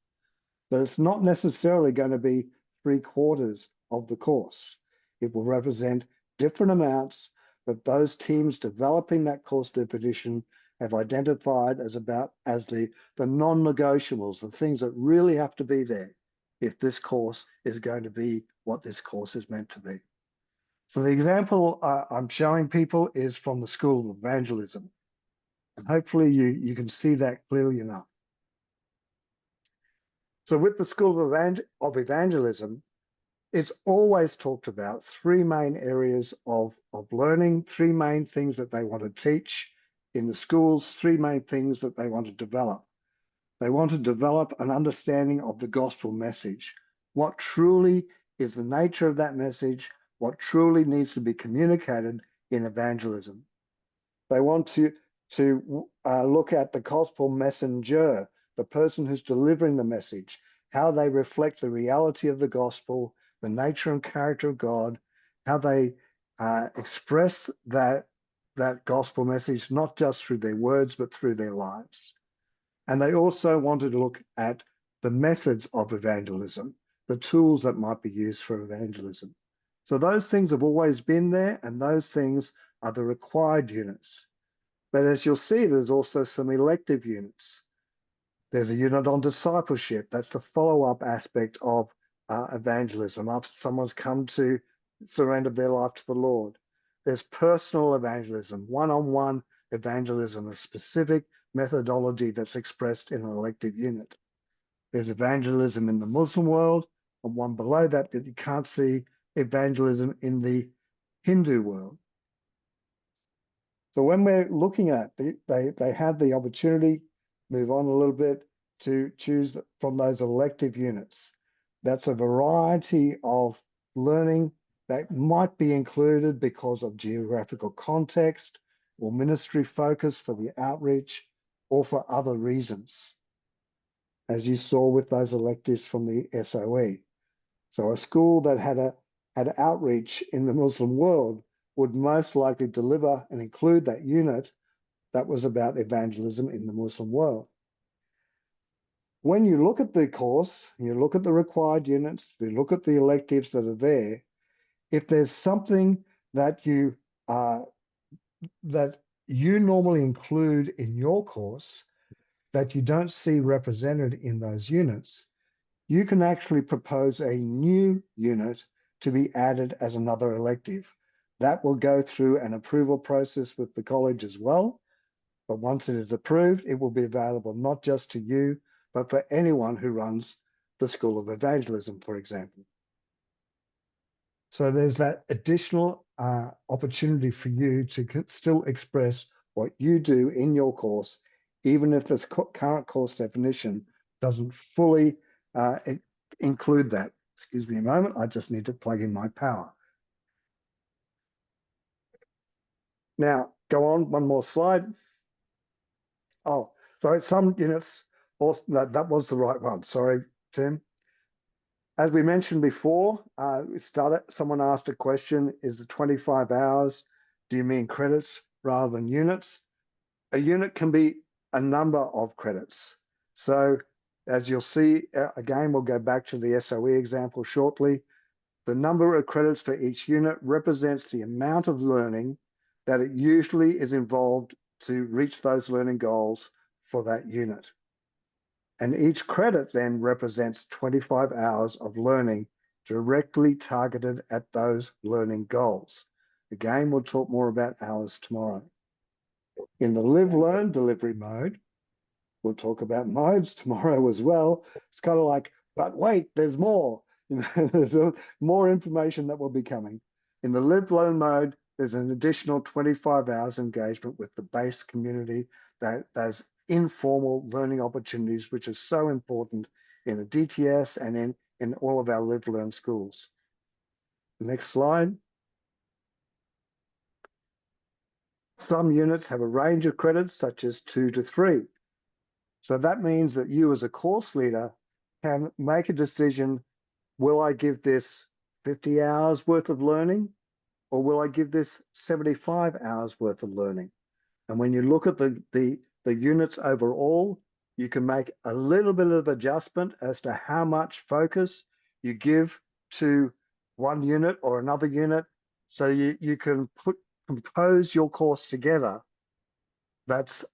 But it's not necessarily going to be 3/4 of the course. It will represent different amounts that those teams developing that course definition have identified as the non-negotiables, the things that really have to be there if this course is going to be what this course is meant to be. So the example I'm showing people is from the School of Evangelism. And hopefully you can see that clearly enough. So with the School of Evangelism, it's always talked about 3 main areas of learning, 3 main things that they want to teach in the schools, 3 main things that they want to develop. They want to develop an understanding of the gospel message. What truly is the nature of that message? What truly needs to be communicated in evangelism? They want to look at the gospel messenger, the person who's delivering the message, how they reflect the reality of the gospel, the nature and character of God, how they express that gospel message, not just through their words, but through their lives. And they also wanted to look at the methods of evangelism, the tools that might be used for evangelism. So those things have always been there, and those things are the required units. But as you'll see, there's also some elective units. There's a unit on discipleship. That's the follow-up aspect of evangelism after someone's come to surrender their life to the Lord. There's personal evangelism, one-on-one evangelism, a specific methodology that's expressed in an elective unit. There's evangelism in the Muslim world, and one below that you can't see, evangelism in the Hindu world. So when we're looking at they have the opportunity, move on a little bit, to choose from those elective units. That's a variety of learning that might be included because of geographical context or ministry focus for the outreach or for other reasons, as you saw with those electives from the SOE. So a school that had outreach in the Muslim world would most likely deliver and include that unit that was about evangelism in the Muslim world. When you look at the course, you look at the required units, you look at the electives that are there, if there's something that you normally include in your course that you don't see represented in those units, you can actually propose a new unit to be added as another elective. That will go through an approval process with the college as well. But once it is approved, it will be available not just to you, but for anyone who runs the School of Evangelism, for example. So there's that additional opportunity for you to still express what you do in your course, even if the current course definition doesn't fully include that. Excuse me a moment, I just need to plug in my power. Now, go on, one more slide. Oh, Sorry, some units, also, no, that was the right one. Sorry, Tim. As we mentioned before, someone asked a question, is the 25 hours, do you mean credits rather than units? A unit can be a number of credits. So as you'll see, again, we'll go back to the SOE example shortly. The number of credits for each unit represents the amount of learning that it usually is involved to reach those learning goals for that unit. And each credit then represents 25 hours of learning directly targeted at those learning goals. Again, we'll talk more about hours tomorrow. In the live, learn, delivery mode, we'll talk about modes tomorrow as well. It's kind of like, but wait, there's more. You know, there's more information that will be coming. In the live, learn mode, there's an additional 25 hours engagement with the base community, those informal learning opportunities, which is so important in the DTS and in all of our live, learn schools. The next slide. Some units have a range of credits, such as 2 to 3. So that means that you as a course leader can make a decision, will I give this 50 hours worth of learning, or will I give this 75 hours worth of learning? And when you look at the units overall, you can make a little bit of adjustment as to how much focus you give to one unit or another unit. So you can compose your course together that's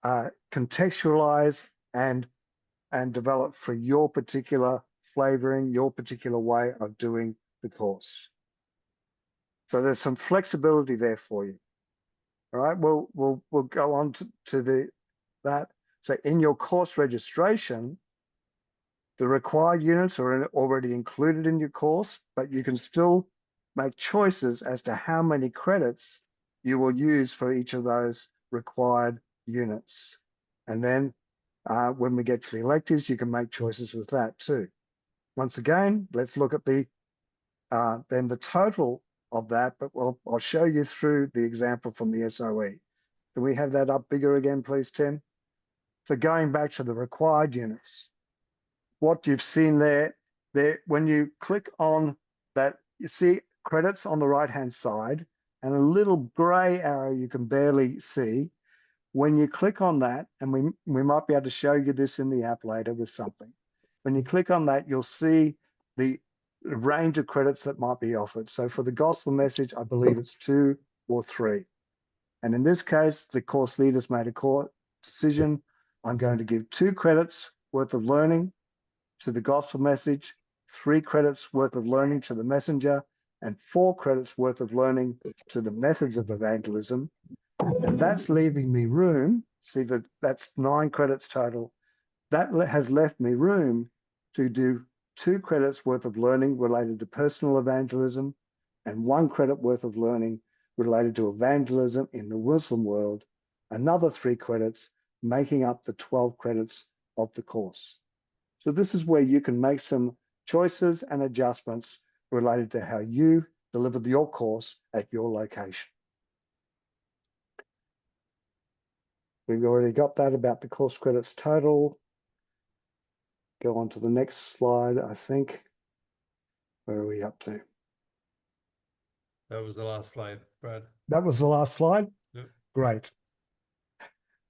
contextualized and developed for your particular flavoring, your particular way of doing the course. So there's some flexibility there for you. All right, we'll go on to that. So in your course registration, the required units are already included in your course, but you can still make choices as to how many credits you will use for each of those required units. And then when we get to the electives, you can make choices with that too. Once again, let's look at then the total of that, but I'll show you through the example from the SOE. Can we have that up bigger again, please, Tim? So going back to the required units, what you've seen there, when you click on that, you see credits on the right-hand side and a little gray arrow you can barely see. When you click on that, and we might be able to show you this in the app later with something. When you click on that, you'll see the range of credits that might be offered. So for the gospel message, I believe it's 2 or 3. And in this case, the course leaders made a decision. I'm going to give 2 credits worth of learning to the gospel message, 3 credits worth of learning to the messenger, and 4 credits worth of learning to the methods of evangelism. And that's leaving me room. See that that's 9 credits total. That has left me room to do 2 credits worth of learning related to personal evangelism and 1 credit worth of learning related to evangelism in the Muslim world, another 3 credits, making up the 12 credits of the course. So this is where you can make some choices and adjustments related to how you deliver your course at your location. We've already got that about the course credits total. Go on to the next slide, I think. Where are we up to? That was the last slide, Brad. That was the last slide? Yep. Great.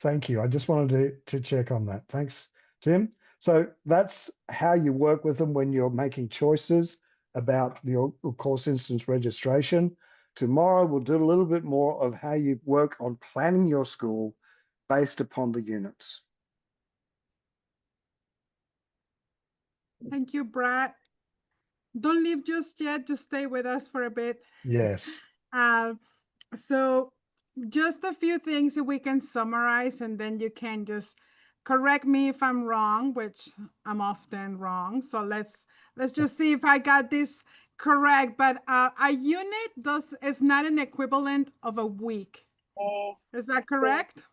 Thank you. I just wanted to check on that. Thanks, Tim. So that's how you work with them when you're making choices about your course instance registration. Tomorrow, we'll do a little bit more of how you work on planning your school based upon the units. Thank you, Brad. Don't leave just yet. Just stay with us for a bit. Yes. So just a few things that we can summarize, and then you can just correct me if I'm wrong, which I'm often wrong. So let's just see if I got this correct. But a unit is not an equivalent of a week. Is that correct?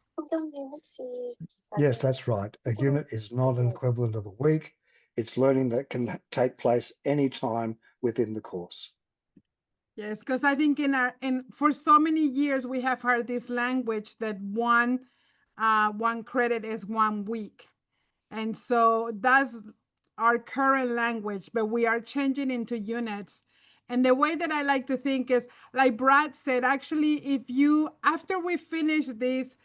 Yes, that's right. A unit is not an equivalent of a week. It's learning that can take place anytime within the course. Yes, because I think for so many years we have heard this language that one one credit is 1 week. And so that's our current language, but we are changing into units. And the way that I like to think is, like Brad said, actually, if you, after we finish this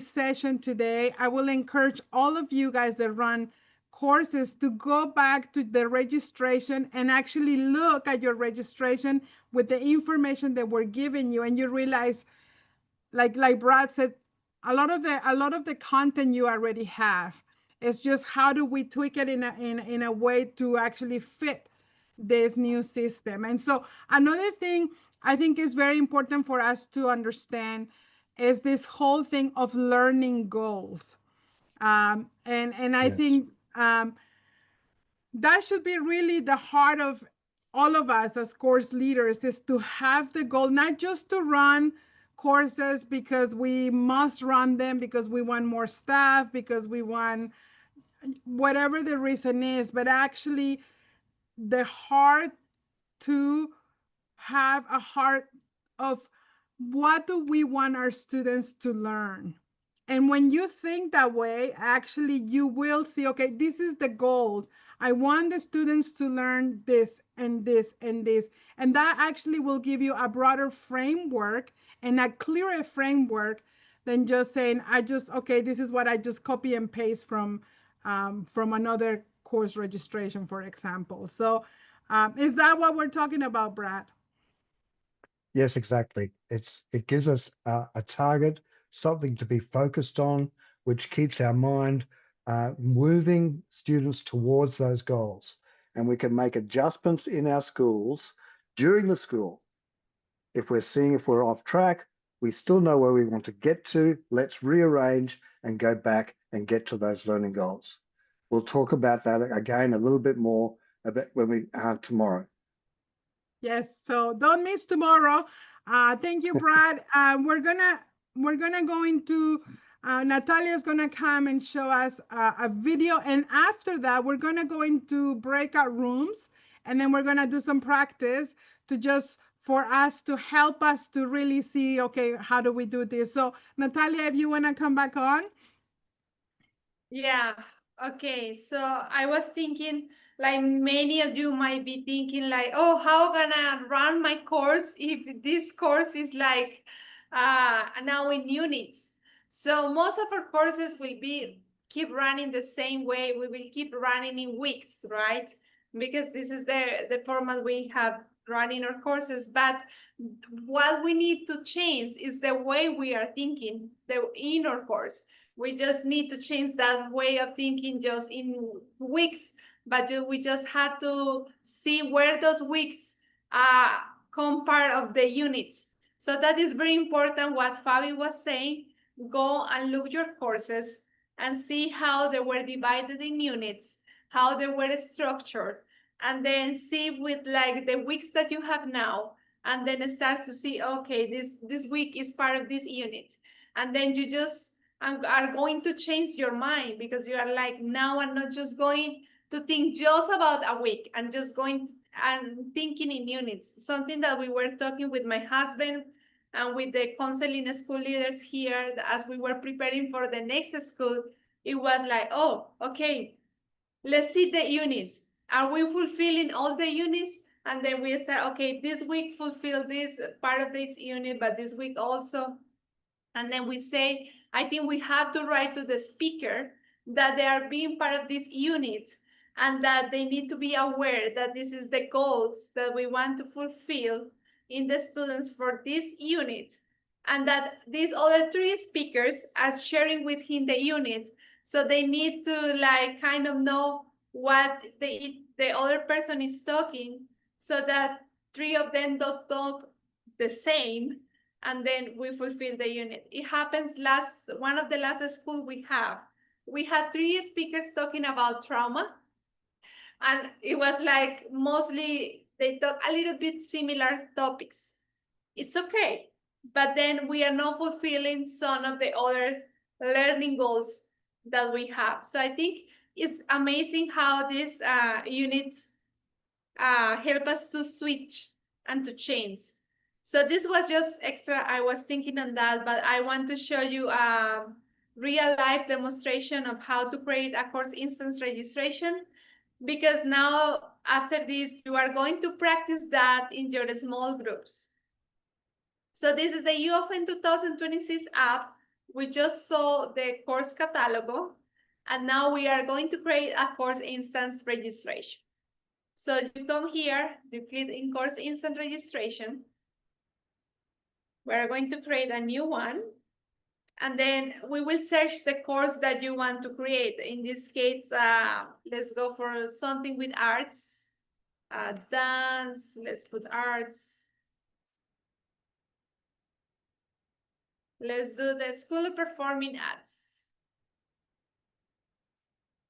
session today, I will encourage all of you guys that run courses to go back to the registration and actually look at your registration with the information that we're giving you, and you realize, like Brad said, a lot of the content you already have. It's just how do we tweak it in a way to actually fit this new system. And so another thing I think is very important for us to understand is this whole thing of learning goals. And I Yes. think that should be really the heart of all of us as course leaders, is to have the goal, not just to run courses because we must run them, because we want more staff, because we want whatever the reason is, but actually the heart to have a heart of what do we want our students to learn. And when you think that way, actually you will see, okay, this is the goal. I want the students to learn this and this and this. And that actually will give you a broader framework and a clearer framework than just saying, okay, this is what I just copy and paste from another course registration, for example. So is that what we're talking about, Brad? Yes, exactly. It gives us a target, something to be focused on, which keeps our mind moving students towards those goals. And we can make adjustments in our schools during the school. If we're seeing if we're off track, we still know where we want to get to. Let's rearrange and go back and get to those learning goals. We'll talk about that again a little bit more about when we tomorrow. Yes, so don't miss tomorrow. Thank you, Brad. We're gonna go into Natalia's gonna come and show us a video, and after that, we're gonna go into breakout rooms, and then we're gonna do some practice to just for us to help us to really see, okay, how do we do this? So, Natalia, if you wanna come back on. Yeah. Okay. So I was thinking, like many of you might be thinking, like, oh, how gonna run my course if this course is like now in units? So most of our courses will be keep running the same way. We will keep running in weeks, right? Because this is the format we have running our courses. But what we need to change is the way we are thinking in our course. We just need to change that way of thinking just in weeks, but we just had to see where those weeks come part of the units. So that is very important what Fabi was saying. Go and look your courses and see how they were divided in units, how they were structured, and then see with like the weeks that you have now, and then start to see, okay, this week is part of this unit. And then you just are going to change your mind, because you are like, now I'm not just going to think just about a week and just going to, and thinking in units. Something that we were talking with my husband and with the counseling school leaders here as we were preparing for the next school. It was like, oh, okay, let's see the units. Are we fulfilling all the units? And then we start, okay, this week fulfill this part of this unit, but this week also. And then we say, I think we have to write to the speaker that they are being part of this unit and that they need to be aware that this is the goals that we want to fulfill in the students for this unit, and that these other three speakers are sharing with him the unit. So they need to like kind of know what the other person is talking, so that three of them don't talk the same, and then we fulfill the unit. It happens one of the last school we have. We had three speakers talking about trauma, and it was like mostly they talk a little bit similar topics. It's okay, but then we are not fulfilling some of the other learning goals that we have. So I think it's amazing how these units help us to switch and to change. So this was just extra. I was thinking on that, but I want to show you real-life demonstration of how to create a course instance registration, because now after this, you are going to practice that in your small groups. So this is the UofN 2026 app. We just saw the course catalog, and now we are going to create a course instance registration. So you come here, you click in course instance registration. We're going to create a new one. And then we will search the course that you want to create. In this case, let's go for something with arts. Dance, let's put arts. Let's do the School of Performing Arts.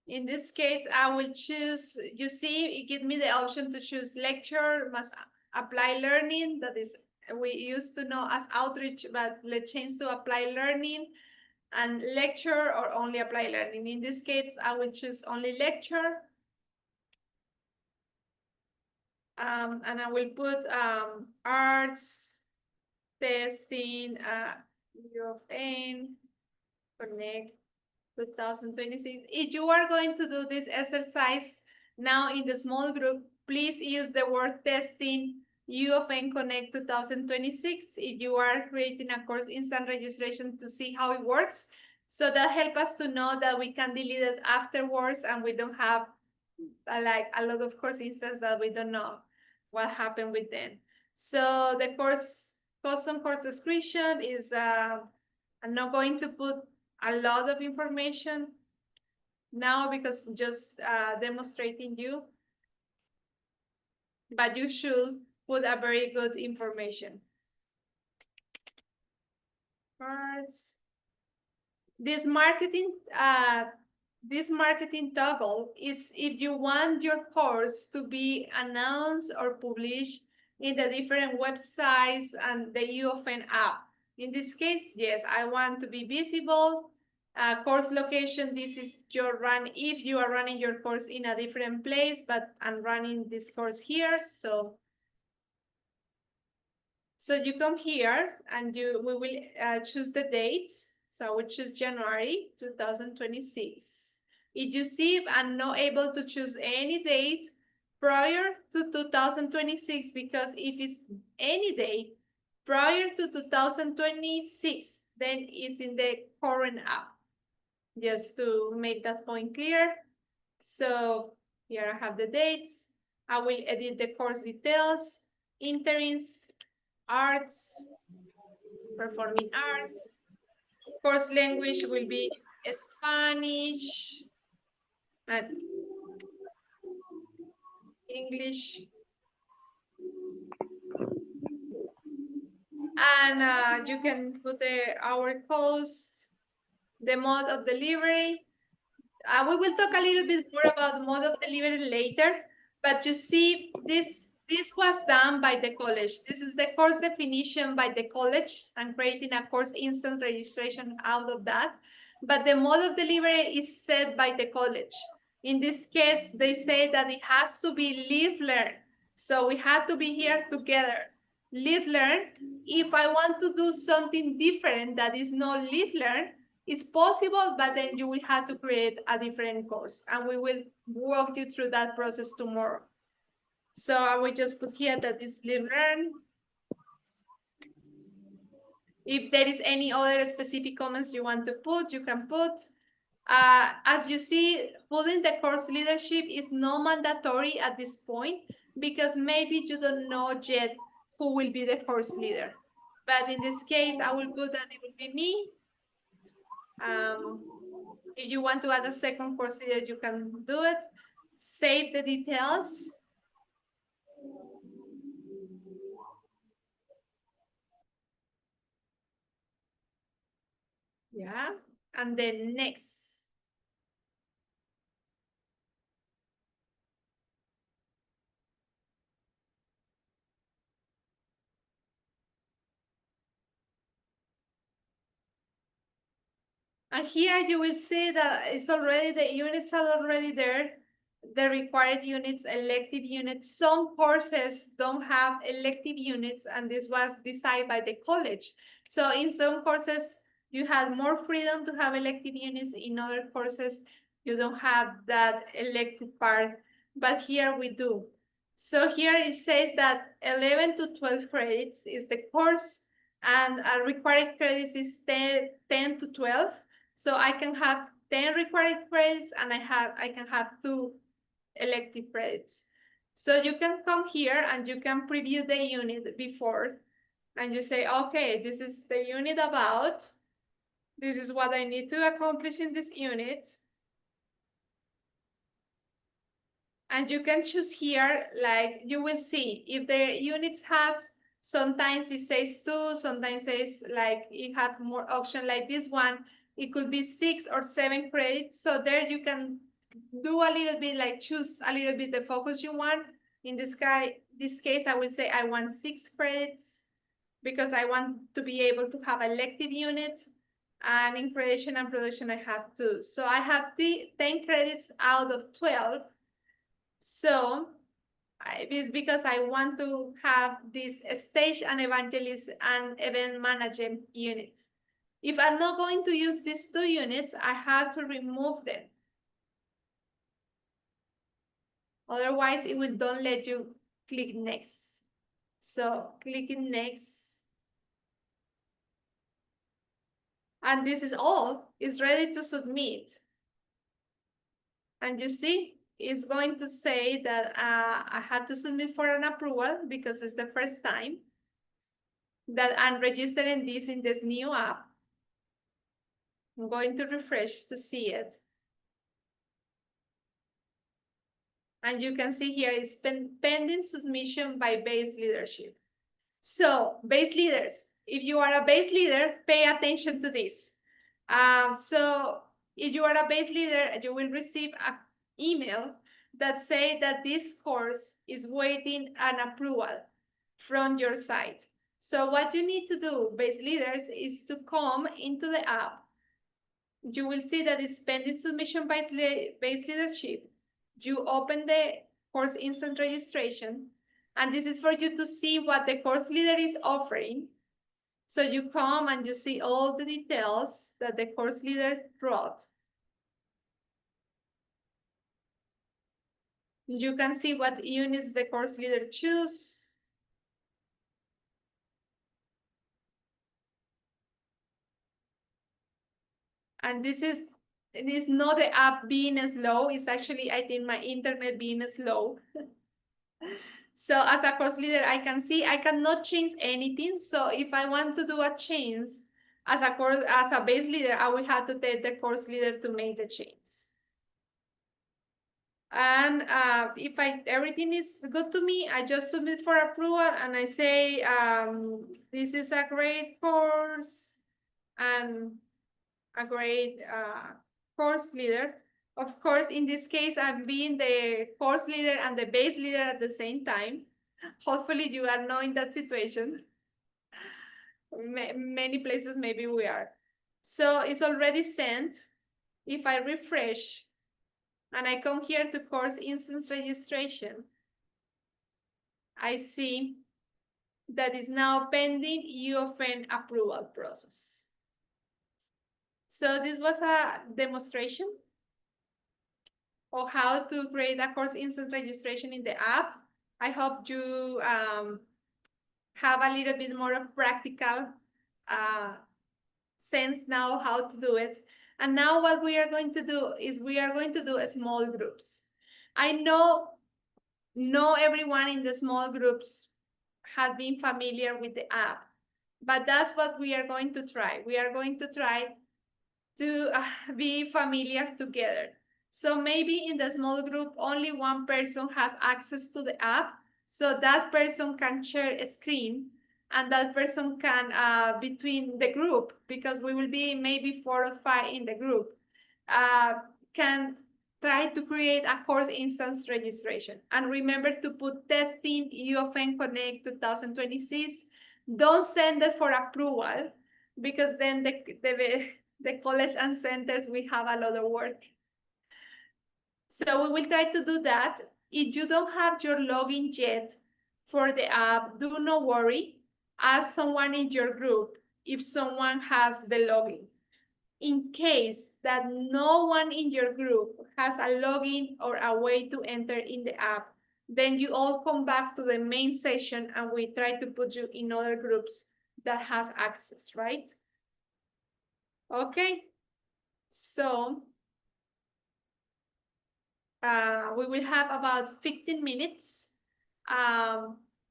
In this case, I will choose, you see, it gives me the option to choose lecture, must apply learning. That is, we used to know as outreach, but let's change to apply learning, and lecture or only apply learning. In this case, I will choose only lecture. And I will put arts, testing, UofN, Connect 2026. If you are going to do this exercise now in the small group, please use the word testing UofN Connect 2026 if you are creating a course instant registration to see how it works. So that helps us to know that we can delete it afterwards and we don't have like a lot of course instances that we don't know what happened with them. So the course custom course description is I'm not going to put a lot of information now because just demonstrating you, but you should put a very good information. Cards. This marketing toggle is if you want your course to be announced or published in the different websites and the UofN app. In this case, yes, I want to be visible. Course location, this is your run if you are running your course in a different place, but I'm running this course here. So you come here and we will choose the dates. So I will choose January 2026. If you see I'm not able to choose any date prior to 2026, because if it's any date prior to 2026, then it's in the current app. Just to make that point clear. So here I have the dates. I will edit the course details, interims, arts, performing arts. Course language will be Spanish and English. And you can put the hour cost, the mode of delivery. We will talk a little bit more about the mode of delivery later, but you see, this was done by the college. This is the course definition by the college and creating a course instant registration out of that. But the mode of delivery is set by the college. In this case, they say that it has to be live learn. So we have to be here together. Live learn. If I want to do something different that is not live learn, it's possible, but then you will have to create a different course, and we will walk you through that process tomorrow. So I will just put here that is live learn. If there is any other specific comments you want to put, you can put. As you see, putting the course leadership is not mandatory at this point because maybe you don't know yet who will be the course leader. But in this case, I will put that it will be me. If you want to add a second course leader, you can do it. Save the details. Yeah, and then next. And here you will see that it's already, the units are already there. The required units, elective units. Some courses don't have elective units, and this was decided by the college. So in some courses, you have more freedom to have elective units. In other courses, you don't have that elective part, but here we do. So here it says that 11 to 12 credits is the course, and required credits is 10 to 12. So I can have 10 required credits, and I can have 2 elective credits. So you can come here and you can preview the unit before, and you say, okay, this is the unit about, this is what I need to accomplish in this unit. And you can choose here, like you will see, if the unit has, sometimes it says 2, sometimes it says like it has more option like this one, it could be 6 or 7 credits. So there you can do a little bit, like choose a little bit the focus you want. In this case, I will say I want 6 credits because I want to be able to have elective unit. And in creation and production, I have 2. So I have 10 credits out of 12. So it's because I want to have this stage and evangelist and event management unit. If I'm not going to use these 2 units, I have to remove them. Otherwise, it will don't let you click next. So clicking next. And this is all. It's ready to submit. And you see, it's going to say that I had to submit for an approval because it's the first time that I'm registering this in this new app. I'm going to refresh to see it. And you can see here it's pending submission by base leadership. So base leaders, if you are a base leader, pay attention to this. So if you are a base leader, you will receive an email that say that this course is waiting an approval from your site. So what you need to do, base leaders, is to come into the app. You will see that it's pending submission by base leadership. You open the course instant registration, and this is for you to see what the course leader is offering. So you come and you see all the details that the course leader brought. You can see what units the course leader choose. And this is, it is not the app being slow. It's actually, I think, my internet being slow. So as a course leader, I can see I cannot change anything. So if I want to do a change as a base leader, I will have to tell the course leader to make the change. And if everything is good to me, I just submit for approval and I say, this is a great course and a great course leader. Of course, in this case, I'm being the course leader and the base leader at the same time. Hopefully you are not in that situation. Many places maybe we are. So it's already sent. If I refresh and I come here to course instance registration, I see that is now pending UofN approval process. So this was a demonstration of how to create a course instant registration in the app. I hope you have a little bit more of practical sense now how to do it. And now what we are going to do is we are going to do small groups. I know everyone in the small groups has been familiar with the app, but that's what we are going to try. We are going to try to be familiar together. So maybe in the small group, only one person has access to the app. So that person can share a screen and that person can, between the group, because we will be maybe 4 or 5 in the group, can try to create a course instance registration. And remember to put testing UofN Connect 2026. Don't send it for approval because then the college and centers, we have a lot of work. So we will try to do that. If you don't have your login yet for the app, do not worry. Ask someone in your group if someone has the login. In case that no one in your group has a login or a way to enter in the app, then you all come back to the main session and we try to put you in other groups that has access, right? Okay, so we will have about 15 minutes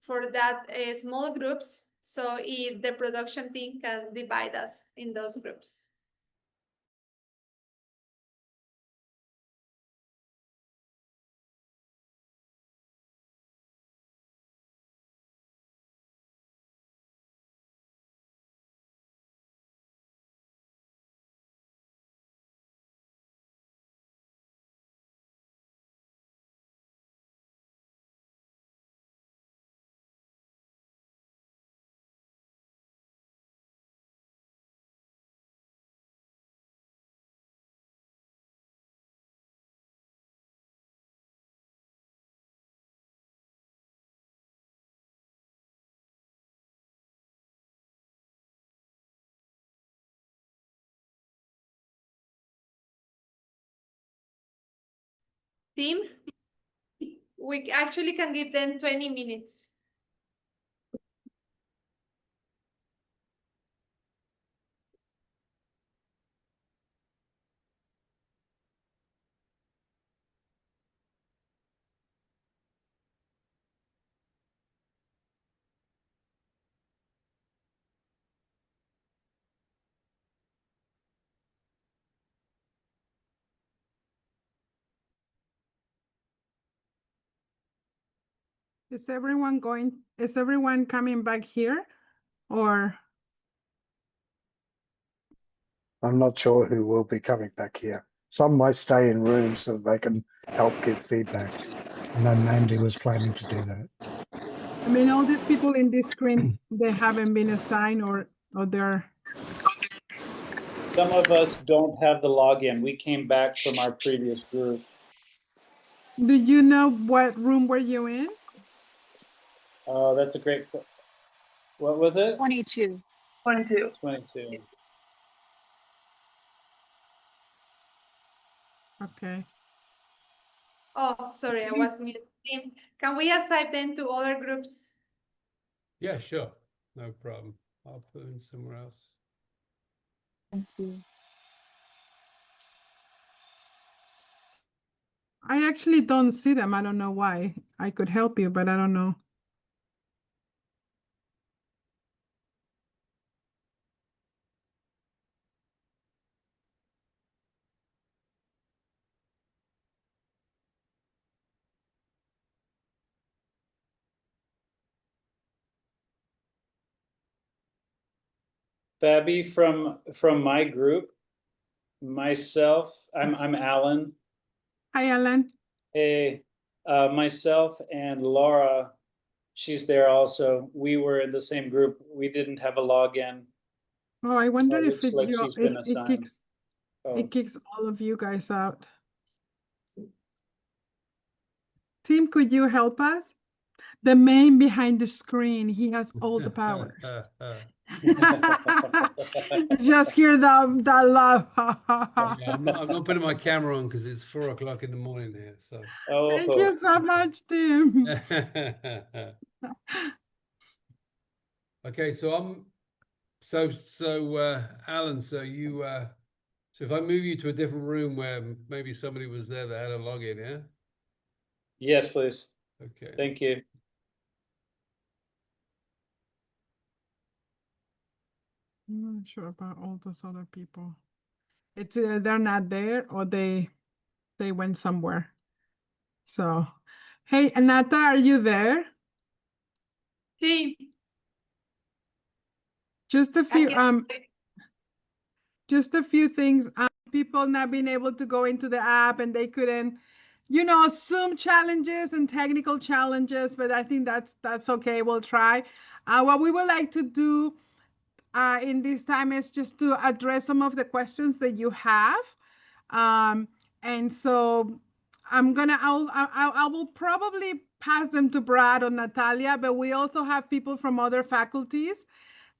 for that small groups. So if the production team can divide us in those groups. Team, we actually can give them 20 minutes. Is everyone coming back here or? I'm not sure who will be coming back here. Some might stay in rooms so that they can help give feedback. I know Mandy was planning to do that. I mean, all these people in this screen, they haven't been assigned or they're. Some of us don't have the login. We came back from our previous group. Do you know what room were you in? Oh, that's a great. What was it? 22. 22. Okay. Oh, sorry, I was muted. Team, can we assign them to other groups? Yeah, sure. No problem. I'll put in somewhere else. Thank you. I actually don't see them. I don't know why. I could help you, but I don't know. Fabi, from my group, myself, I'm Alan. Hi, Alan. Hey, myself and Laura, she's there also. We were in the same group. We didn't have a login. Oh, I wonder It if looks like she's been assigned. it kicks all of you guys out. Team, could you help us? The man behind the screen, he has all the powers. Just hear that laugh. Yeah, I'm not putting my camera on because it's 4 o'clock in the morning here. So. Oh. Thank you so much, Tim. Okay, so Alan, so if I move you to a different room where maybe somebody was there that had a login, yeah? Yes, please. Okay. Thank you. I'm not sure about all those other people. It's either they're not there or they went somewhere. So, hey, Anata, are you there? Team. Just a few things. People not being able to go into the app and they couldn't, Zoom challenges and technical challenges, but I think that's okay. We'll try. What we would like to do in this time is just to address some of the questions that you have. And so I will probably pass them to Brad or Natalia, but we also have people from other faculties.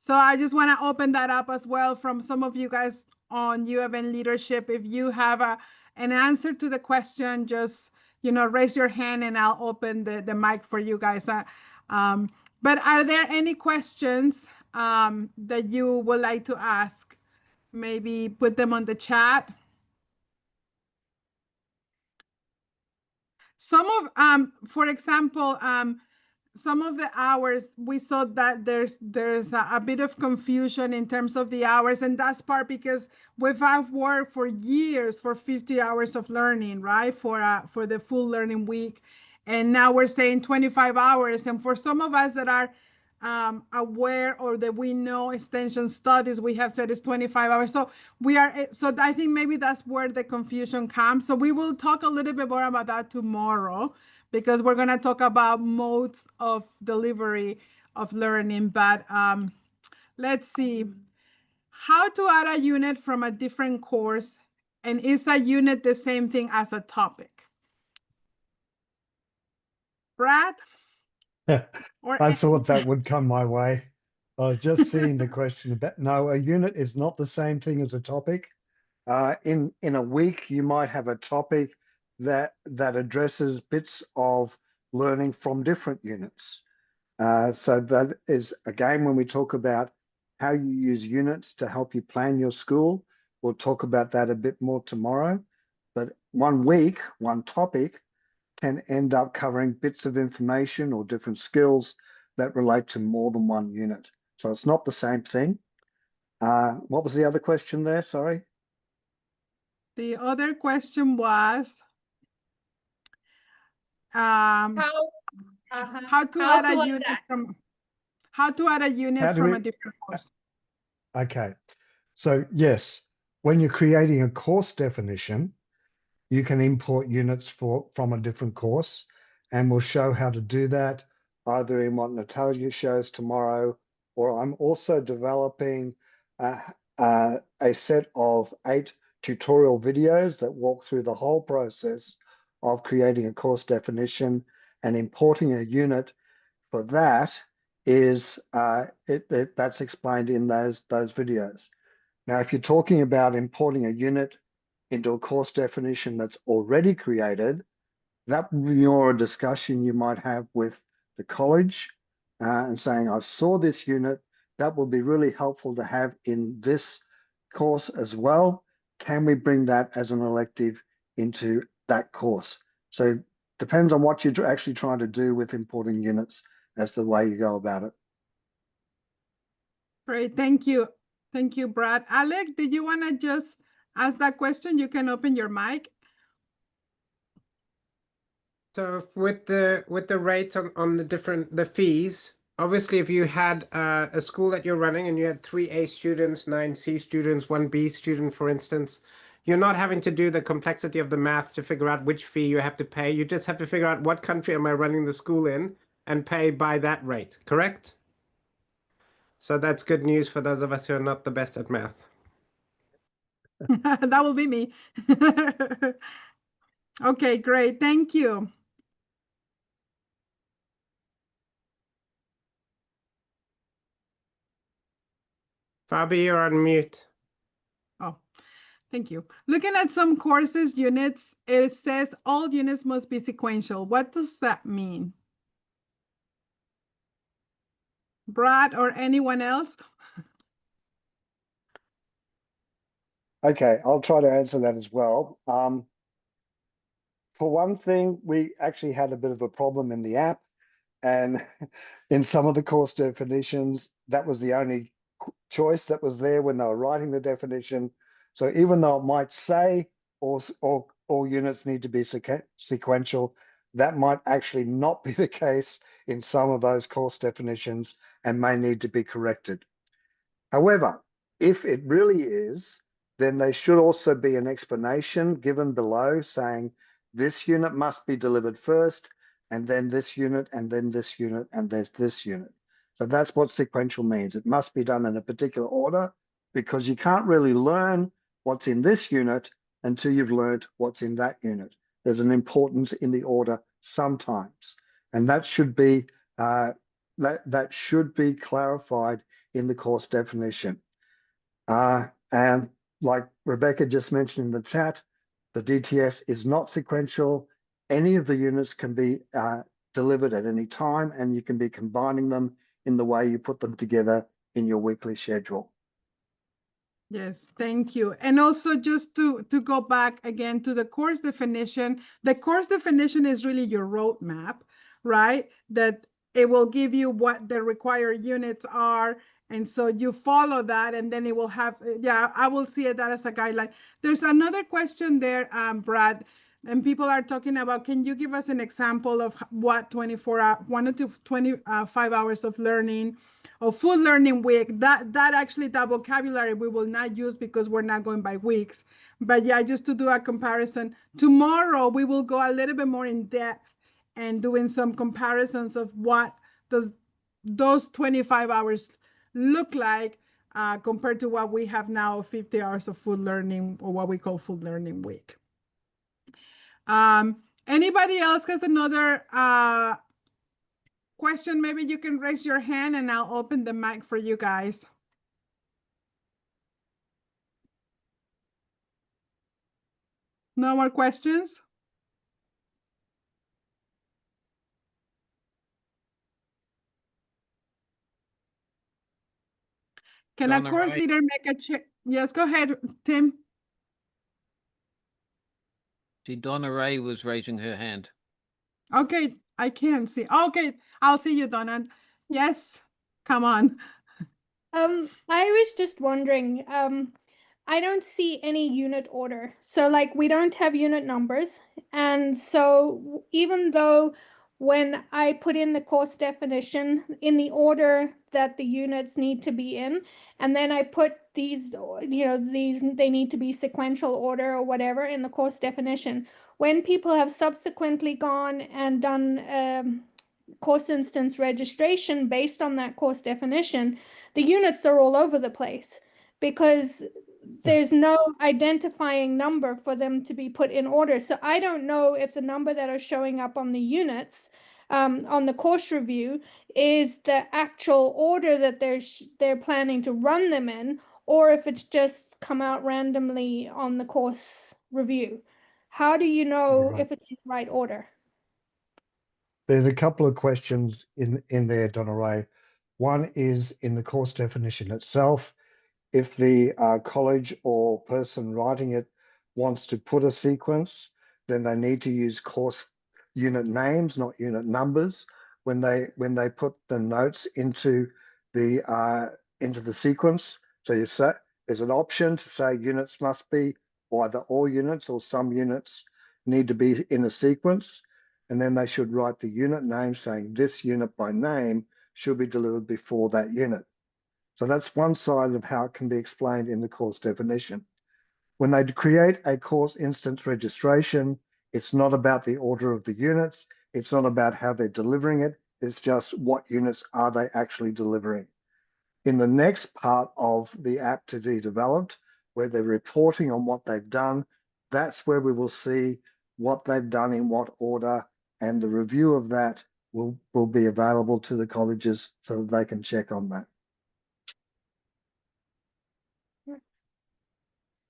So I just want to open that up as well from some of you guys on UofN leadership. If you have an answer to the question, just raise your hand and I'll open the mic for you guys. But are there any questions that you would like to ask? Maybe put them on the chat. Some of, for example, some of the hours we saw that there's a bit of confusion in terms of the hours, and that's part because we've worked for years for 50 hours of learning, right? For the full learning week, and now we're saying 25 hours. And for some of us that are aware or that we know extension studies, we have said it's 25 hours. So I think maybe that's where the confusion comes. So we will talk a little bit more about that tomorrow, because we're going to talk about modes of delivery of learning. But let's see. How to add a unit from a different course, and is a unit the same thing as a topic? Brad? I thought that would come my way. I was just seeing the question about, no, a unit is not the same thing as a topic. In a week, you might have a topic that addresses bits of learning from different units. So that is, again, when we talk about how you use units to help you plan your school, we'll talk about that a bit more tomorrow. But 1 week, one topic can end up covering bits of information or different skills that relate to more than one unit. So it's not the same thing. What was the other question there? Sorry. The other question was how to add a unit from a different course. Okay, so yes, when you're creating a course definition, you can import units from a different course, and we'll show how to do that either in what Natalia shows tomorrow, or I'm also developing a set of 8 tutorial videos that walk through the whole process of creating a course definition, and importing a unit for that is that's explained in those videos. Now, if you're talking about importing a unit into a course definition that's already created, that would be more a discussion you might have with the college and saying, I saw this unit, that would be really helpful to have in this course as well. Can we bring that as an elective into that course? So depends on what you're actually trying to do with importing units as the way you go about it. Great, thank you. Thank you, Brad. Alec, did you want to just ask that question? You can open your mic. So with the rates on the fees, obviously if you had a school that you're running and you had 3 A students, 9 C students, 1 B student, for instance, you're not having to do the complexity of the math to figure out which fee you have to pay. You just have to figure out what country am I running the school in and pay by that rate, correct? So that's good news for those of us who are not the best at math. That will be me. Okay, great. Thank you. Fabi, you're on mute. Oh, thank you. Looking at some courses units, it says all units must be sequential. What does that mean? Brad or anyone else? Okay, I'll try to answer that as well. For one thing, we actually had a bit of a problem in the app, and in some of the course definitions, that was the only choice that was there when they were writing the definition. So even though it might say all units need to be sequential, that might actually not be the case in some of those course definitions and may need to be corrected. However, if it really is, then there should also be an explanation given below saying this unit must be delivered first, and then this unit, and then this unit, and there's this unit. So that's what sequential means. It must be done in a particular order, because you can't really learn what's in this unit until you've learned what's in that unit. There's an importance in the order sometimes, and that should be that should be clarified in the course definition. And like Rebecca just mentioned in the chat, the DTS is not sequential. Any of the units can be delivered at any time, and you can be combining them in the way you put them together in your weekly schedule. Yes, thank you. And also just to go back again to the course definition is really your roadmap, right? That it will give you what the required units are. And so you follow that, and then it will have, yeah, I will see that as a guideline. There's another question there, Brad, and people are talking about, can you give us an example of what 1 to 25 hours of learning or full learning week? That actually, that vocabulary we will not use because we're not going by weeks. But yeah, just to do a comparison, tomorrow we will go a little bit more in depth and doing some comparisons of what does those 25 hours look like compared to what we have now, 50 hours of full learning, or what we call full learning week. Anybody else has another question? Maybe you can raise your hand and I'll open the mic for you guys. No more questions? Can a course leader make a check? Yes, go ahead, Tim. See, Donna Ray was raising her hand. Okay, I can't see. Okay, I'll see you, Donna. Yes, come on. I was just wondering, I don't see any unit order. So like we don't have unit numbers. And so even though when I put in the course definition in the order that the units need to be in, and then I put these, they need to be sequential order or whatever in the course definition, when people have subsequently gone and done course instance registration based on that course definition, the units are all over the place because there's no identifying number for them to be put in order. So I don't know if the number that are showing up on the units on the course review is the actual order that they're planning to run them in, or if it's just come out randomly on the course review. How do you know if it's in the right order? There's a couple of questions in there, Donna Ray. One is in the course definition itself. If the college or person writing it wants to put a sequence, then they need to use course unit names, not unit numbers, when they put the notes into the sequence. So you say there's an option to say units must be either all units or some units need to be in a sequence, and then they should write the unit name saying this unit by name should be delivered before that unit. So that's one side of how it can be explained in the course definition. When they create a course instance registration, it's not about the order of the units. It's not about how they're delivering it. It's just what units are they actually delivering. In the next part of the app to be developed, where they're reporting on what they've done, that's where we will see what they've done in what order, and the review of that will be available to the colleges so that they can check on that.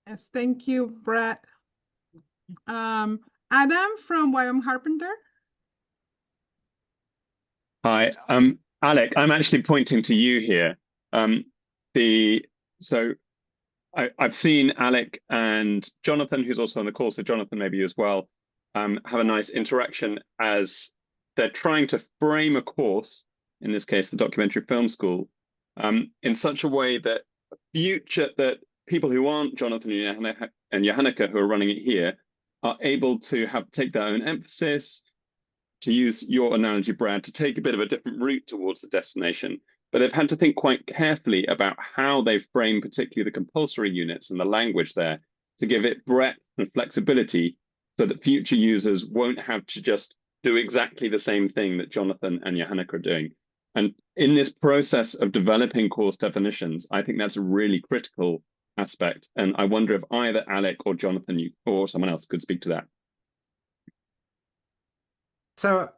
Yes, thank you, Brad. Adam from YWAM Carpenter. Hi, Alec, I'm actually pointing to you here. I've seen Alec and Jonathan, who's also on the call, so Jonathan maybe as well, have a nice interaction as they're trying to frame a course, in this case, the documentary film school, in such a way that that people who aren't Jonathan and Johannika, who are running it here, are able to take their own emphasis, to use your analogy, Brad, to take a bit of a different route towards the destination. But they've had to think quite carefully about how they frame particularly the compulsory units and the language there to give it breadth and flexibility so that future users won't have to just do exactly the same thing that Jonathan and Johannika are doing. And in this process of developing course definitions, I think that's a really critical aspect. And I wonder if either Alec or Jonathan or someone else could speak to that. So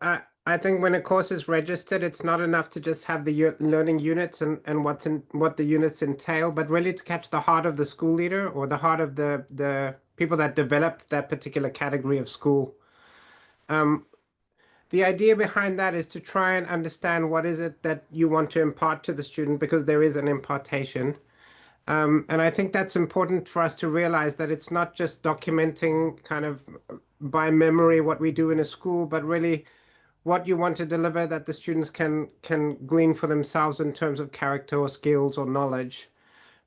I think when a course is registered, it's not enough to just have the learning units and what the units entail, but really to catch the heart of the school leader or the heart of the people that developed that particular category of school. The idea behind that is to try and understand what is it that you want to impart to the student, because there is an impartation. And I think that's important for us to realize that it's not just documenting kind of by memory what we do in a school, but really what you want to deliver that the students can glean for themselves in terms of character or skills or knowledge.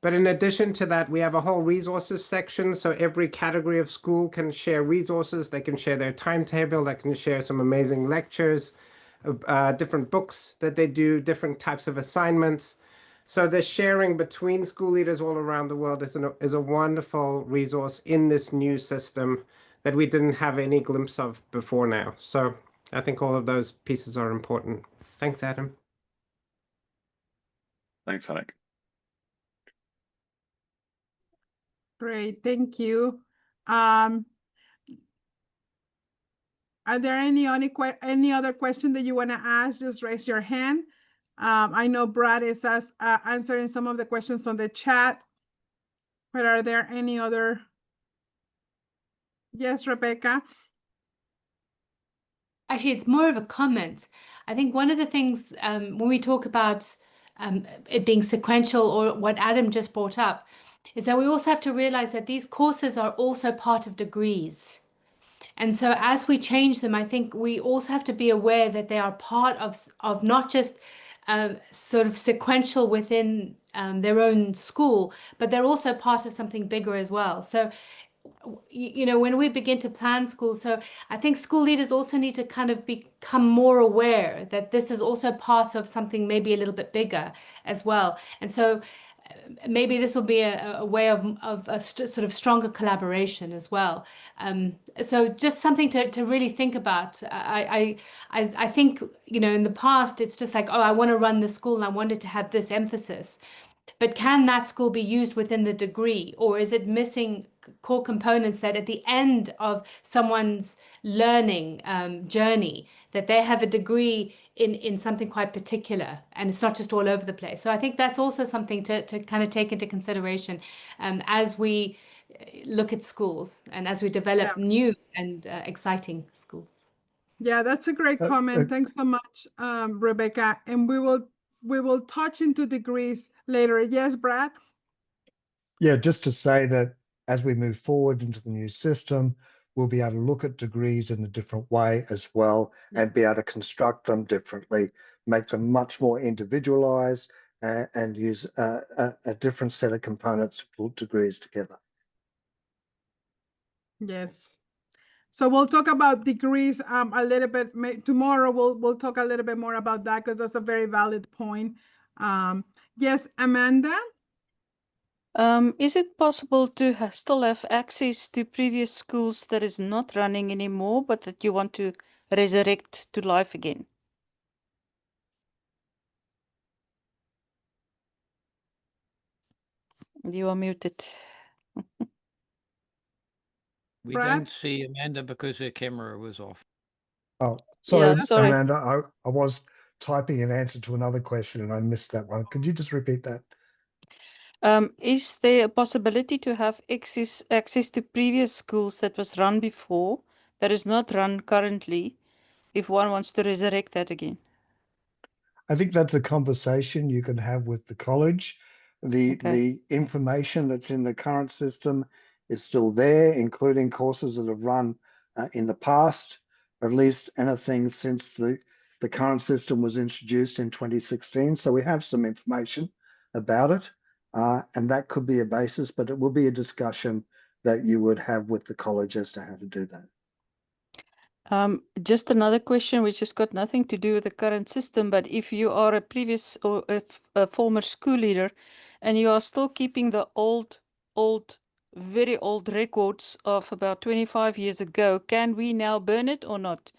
But in addition to that, we have a whole resources section. So every category of school can share resources. They can share their timetable. They can share some amazing lectures, different books that they do, different types of assignments. So the sharing between school leaders all around the world is a wonderful resource in this new system that we didn't have any glimpse of before now. So I think all of those pieces are important. Thanks, Adam. Thanks, Alec. Great, thank you. Are there any other question that you want to ask? Just raise your hand. I know Brad is answering some of the questions on the chat, but are there any other? Yes, Rebecca. Actually, it's more of a comment. I think one of the things when we talk about it being sequential, or what Adam just brought up, is that we also have to realize that these courses are also part of degrees. And so as we change them, I think we also have to be aware that they are part of not just sort of sequential within their own school, but they're also part of something bigger as well. So you know, when we begin to plan schools, so I think school leaders also need to kind of become more aware that this is also part of something maybe a little bit bigger as well. And so maybe this will be a way of a sort of stronger collaboration as well. So just something to really think about. I think, you know, in the past, it's just like, oh, I want to run the school and I wanted to have this emphasis. But can that school be used within the degree, or is it missing core components that at the end of someone's learning journey, that they have a degree in something quite particular, and it's not just all over the place? So I think that's also something to kind of take into consideration as we look at schools and as we develop new and exciting schools. Yeah, that's a great comment. Thanks so much, Rebecca. And we will touch into degrees later. Yes, Brad? Yeah, just to say that as we move forward into the new system, we'll be able to look at degrees in a different way as well, and be able to construct them differently, make them much more individualized, and use a different set of components to pull degrees together. Yes. So we'll talk about degrees a little bit tomorrow. We'll talk a little bit more about that, because that's a very valid point. Yes, Amanda? Is it possible to still have access to previous schools that is not running anymore, but that you want to resurrect to life again? You are muted. We Brad? don't see Amanda because her camera was off. Oh, sorry, Yeah, sorry. Amanda, I was typing an answer to another question and I missed that one. Could you just repeat that? Is there a possibility to have access to previous schools that was run before, that is not run currently, if one wants to resurrect that again? I think that's a conversation you can have with the college. The information that's in the current system is still there, including courses that have run in the past, or at least anything since the current system was introduced in 2016. So we have some information about it, and that could be a basis, but it will be a discussion that you would have with the college as to how to do that. Just another question, which has got nothing to do with the current system, but if you are a previous or a former school leader and you are still keeping the very old records of about 25 years ago, can we now burn it or not?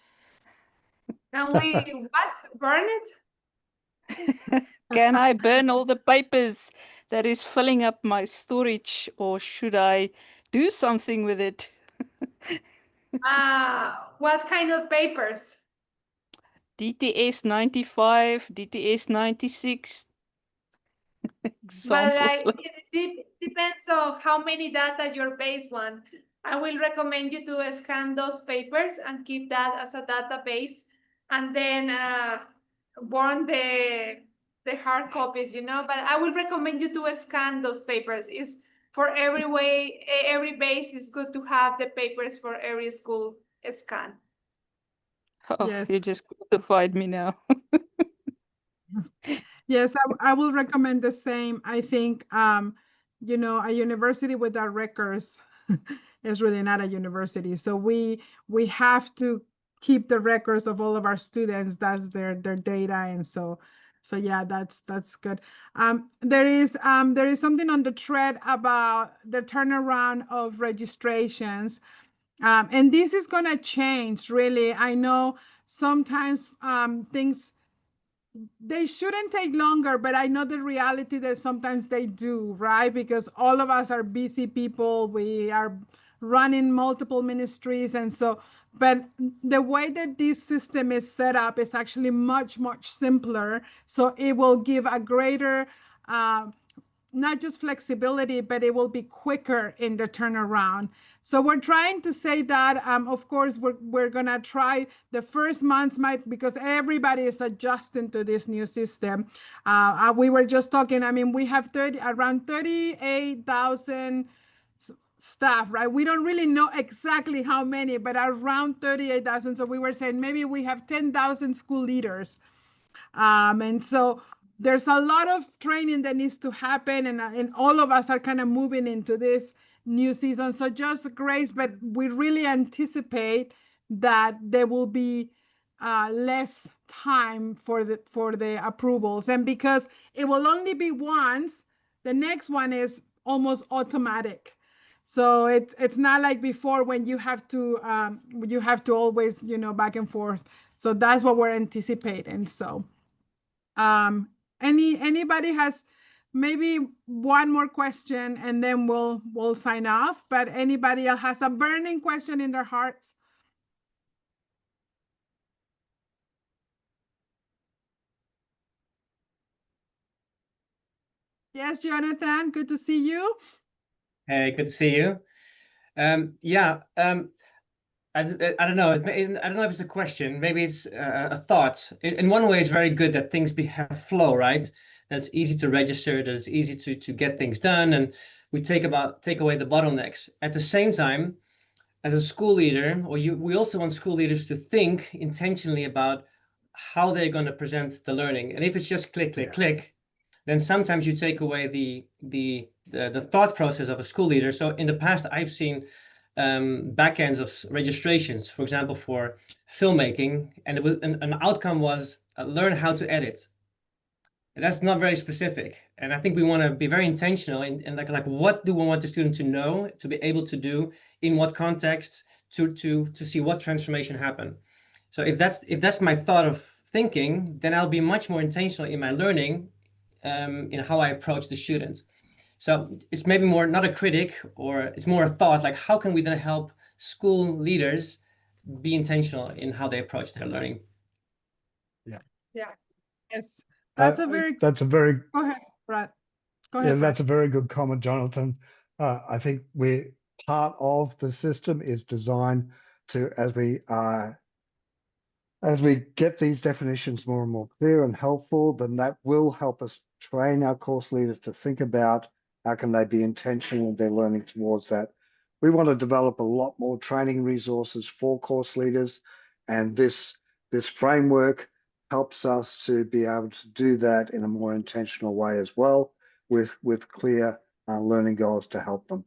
Can we what? Burn it? Can I burn all the papers that is filling up my storage, or should I do something with it? What kind of papers? DTS 95, DTS 96. But Examples. like it depends on how many data your base want. I will recommend you to scan those papers and keep that as a database, and then burn the hard copies, you know. But I will recommend you to scan those papers. Is for every way, every base is good to have the papers for every school scan. Oh, you Yes. just qualified me now. Yes, I will recommend the same. I think, you know, a university without records is really not a university. So we have to keep the records of all of our students. That's their data, and so yeah, that's good. There is something on the thread about the turnaround of registrations, and this is gonna change. Really, I know sometimes things, they shouldn't take longer, but I know the reality that sometimes they do, right? Because all of us are busy people. We are running multiple ministries. And so, but the way that this system is set up is actually much, much simpler. So it will give a greater, not just flexibility, but it will be quicker in the turnaround. So we're trying to say that, of course, we're gonna try the first months might, because everybody is adjusting to this new system. We were just talking, I mean, we have around 38,000 staff, right? We don't really know exactly how many, but around 38,000. So we were saying maybe we have 10,000 school leaders. And so there's a lot of training that needs to happen, and all of us are kind of moving into this new season. So just grace, but we really anticipate that there will be less time for the approvals, and because it will only be once, the next one is almost automatic. So it's not like before when you have to always, you know, back and forth. So that's what we're anticipating. So anybody has maybe one more question, and then we'll sign off. But anybody else has a burning question in their hearts? Yes, Jonathan, good to see you. Hey, good to see you. Yeah, I don't know. I don't know if it's a question. Maybe it's a thought. In one way, it's very good that things have flow, right? That it's easy to register, that it's easy to get things done, and we take away the bottlenecks. At the same time, as a school leader, we also want school leaders to think intentionally about how they're going to present the learning. And if it's just click, click, click, then sometimes you take away the thought process of a school leader. So in the past, I've seen backends of registrations, for example, for filmmaking, and an outcome was learn how to edit. And that's not very specific. And I think we want to be very intentional in like what do we want the student to know, to be able to do, in what context, to see what transformation happen. So if that's my thought of thinking, then I'll be much more intentional in my learning, in how I approach the students. So it's maybe more not a critic, or it's more a thought, like how can we then help school leaders be intentional in how they approach their learning? Yeah. Yes. That's a very go ahead, Brad. Go ahead, Yeah, Brad. that's a very good comment, Jonathan. I think part of the system is designed to, as we get these definitions more and more clear and helpful, then that will help us train our course leaders to think about how can they be intentional in their learning towards that. We want to develop a lot more training resources for course leaders, and this framework helps us to be able to do that in a more intentional way as well, with clear learning goals to help them.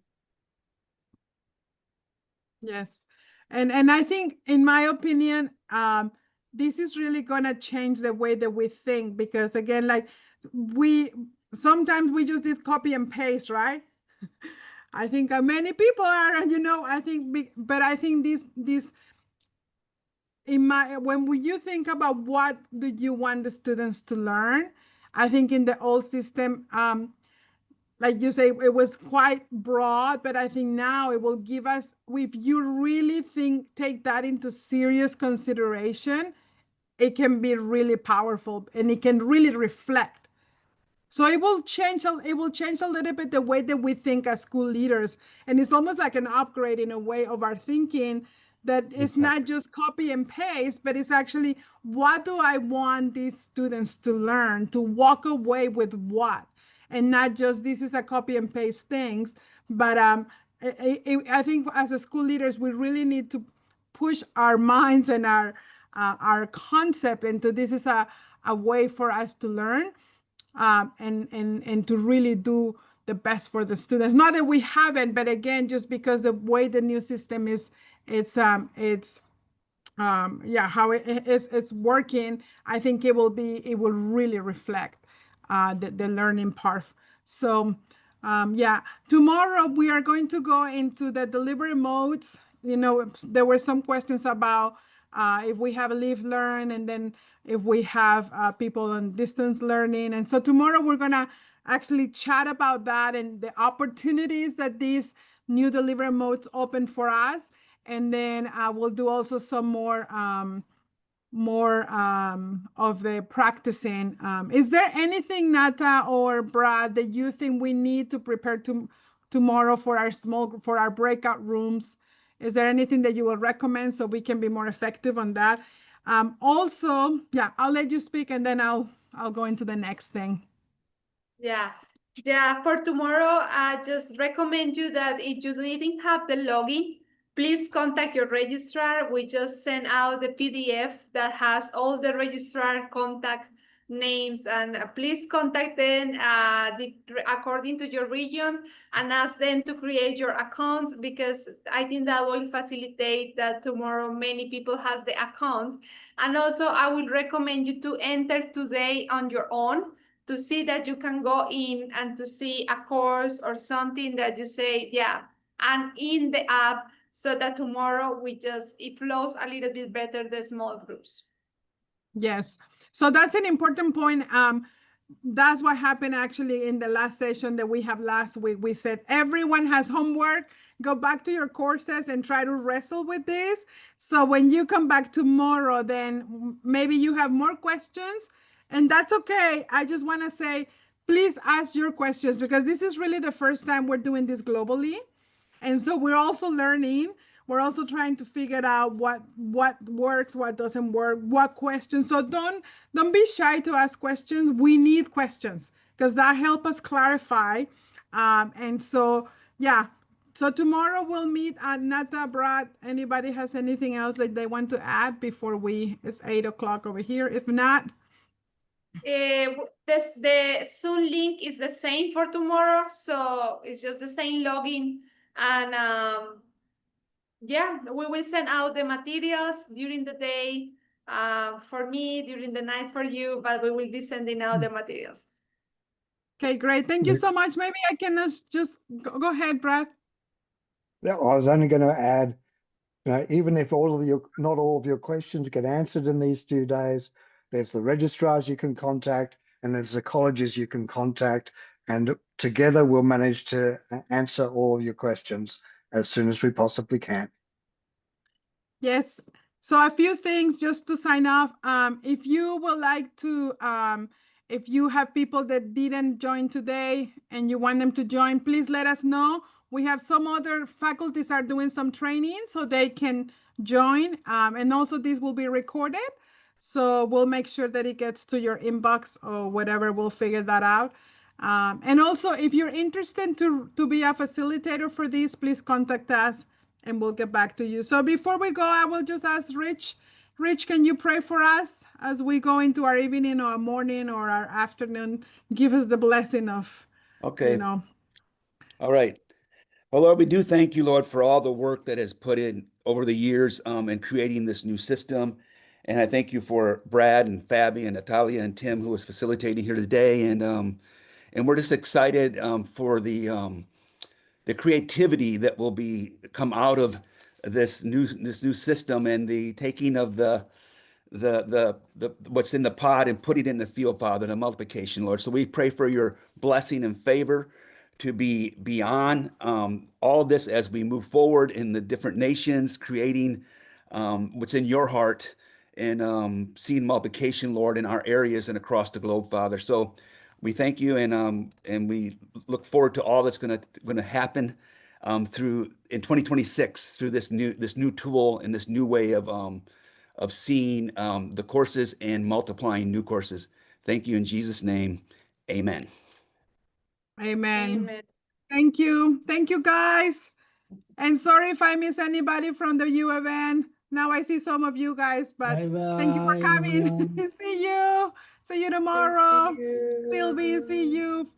Yes. And I think, in my opinion, this is really going to change the way that we think, because again, like sometimes we just did copy and paste, right? I think many people are, you know, but I think this when you think about what do you want the students to learn, I think in the old system, like you say, it was quite broad, but I think now it will give us, if you really take that into serious consideration, it can be really powerful and it can really reflect. So it will change a little bit the way that we think as school leaders. And it's almost like an upgrade in a way of our thinking, that it's not just copy and paste, but it's actually, what do I want these students to learn, to walk away with what? And not just this is a copy and paste things. But I think as a school leaders, we really need to push our minds and our concept into this is a way for us to learn, and to really do the best for the students. Not that we haven't, but again, just because the way the new system is, how it's working, I think it will really reflect the learning part. So tomorrow we are going to go into the delivery modes. There were some questions about if we have a live learn, and then if we have people on distance learning. And so tomorrow we're gonna actually chat about that and the opportunities that these new delivery modes open for us. And then we'll do also some more of the practicing. Is there anything, Nata or Brad, that you think we need to prepare tomorrow for our breakout rooms? Is there anything that you will recommend so we can be more effective on that? Also, I'll let you speak and then I'll go into the next thing. Yeah, for tomorrow, I just recommend you that if you didn't have the login, please contact your registrar. We just sent out the PDF that has all the registrar contact names, and please contact them according to your region and ask them to create your account, because I think that will facilitate that tomorrow many people has the account. And also I would recommend you to enter today on your own, to see that you can go in and to see a course or something that you say, and in the app, so that tomorrow it flows a little bit better, the small groups. Yes. So that's an important point. That's what happened actually in the last session that we have last week. We said everyone has homework. Go back to your courses and try to wrestle with this. So when you come back tomorrow, then maybe you have more questions, and that's okay. I just want to say, please ask your questions, because this is really the first time we're doing this globally. And so we're also learning. We're also trying to figure out what works, what doesn't work, what questions. So don't be shy to ask questions. We need questions because that helps us clarify. And so, so tomorrow we'll meet at Nata, Brad. Anybody has anything else that they want to add before it's 8 o'clock over here? If not, the Zoom link is the same for tomorrow. So it's just the same login. And we will send out the materials during the day for me, during the night for you, but we will be sending out the materials. Okay, great. Thank you so much. Maybe I can just go ahead, Brad. Yeah, I was only going to add, even if not all of your questions get answered in these 2 days, there's the registrars you can contact, and there's the colleges you can contact, and together we'll manage to answer all of your questions as soon as we possibly can. Yes. So a few things just to sign off. If you would like to, if you have people that didn't join today and you want them to join, please let us know. We have some other faculties are doing some training so they can join. And also this will be recorded. So we'll make sure that it gets to your inbox or whatever. We'll figure that out. And also, if you're interested to be a facilitator for this, please contact us and we'll get back to you. So before we go, I will just ask Rich. Rich, can you pray for us as we go into our evening or our morning or our afternoon? Give us the blessing of, Okay. All right. Well, Lord, we do thank you, Lord, for all the work that has put in over the years in creating this new system. And I thank you for Brad and Fabi and Natalia and Tim, who is facilitating here today. And we're just excited for the creativity that will come out of this new system and the taking of the what's in the pod and putting it in the field, Father, the multiplication, Lord. So we pray for your blessing and favor to be beyond all of this as we move forward in the different nations, creating what's in your heart and seeing multiplication, Lord, in our areas and across the globe, Father. So we thank you, and we look forward to all that's going to happen through in 2026 through this new tool and this new way of seeing the courses and multiplying new courses. Thank you in Jesus' name. Amen. Amen. Amen. Thank you. Thank you, guys. And sorry if I miss anybody from the UofN. Now I see some of you guys, but thank you for coming. See you. See you tomorrow. Thank you. Sylvie, see you.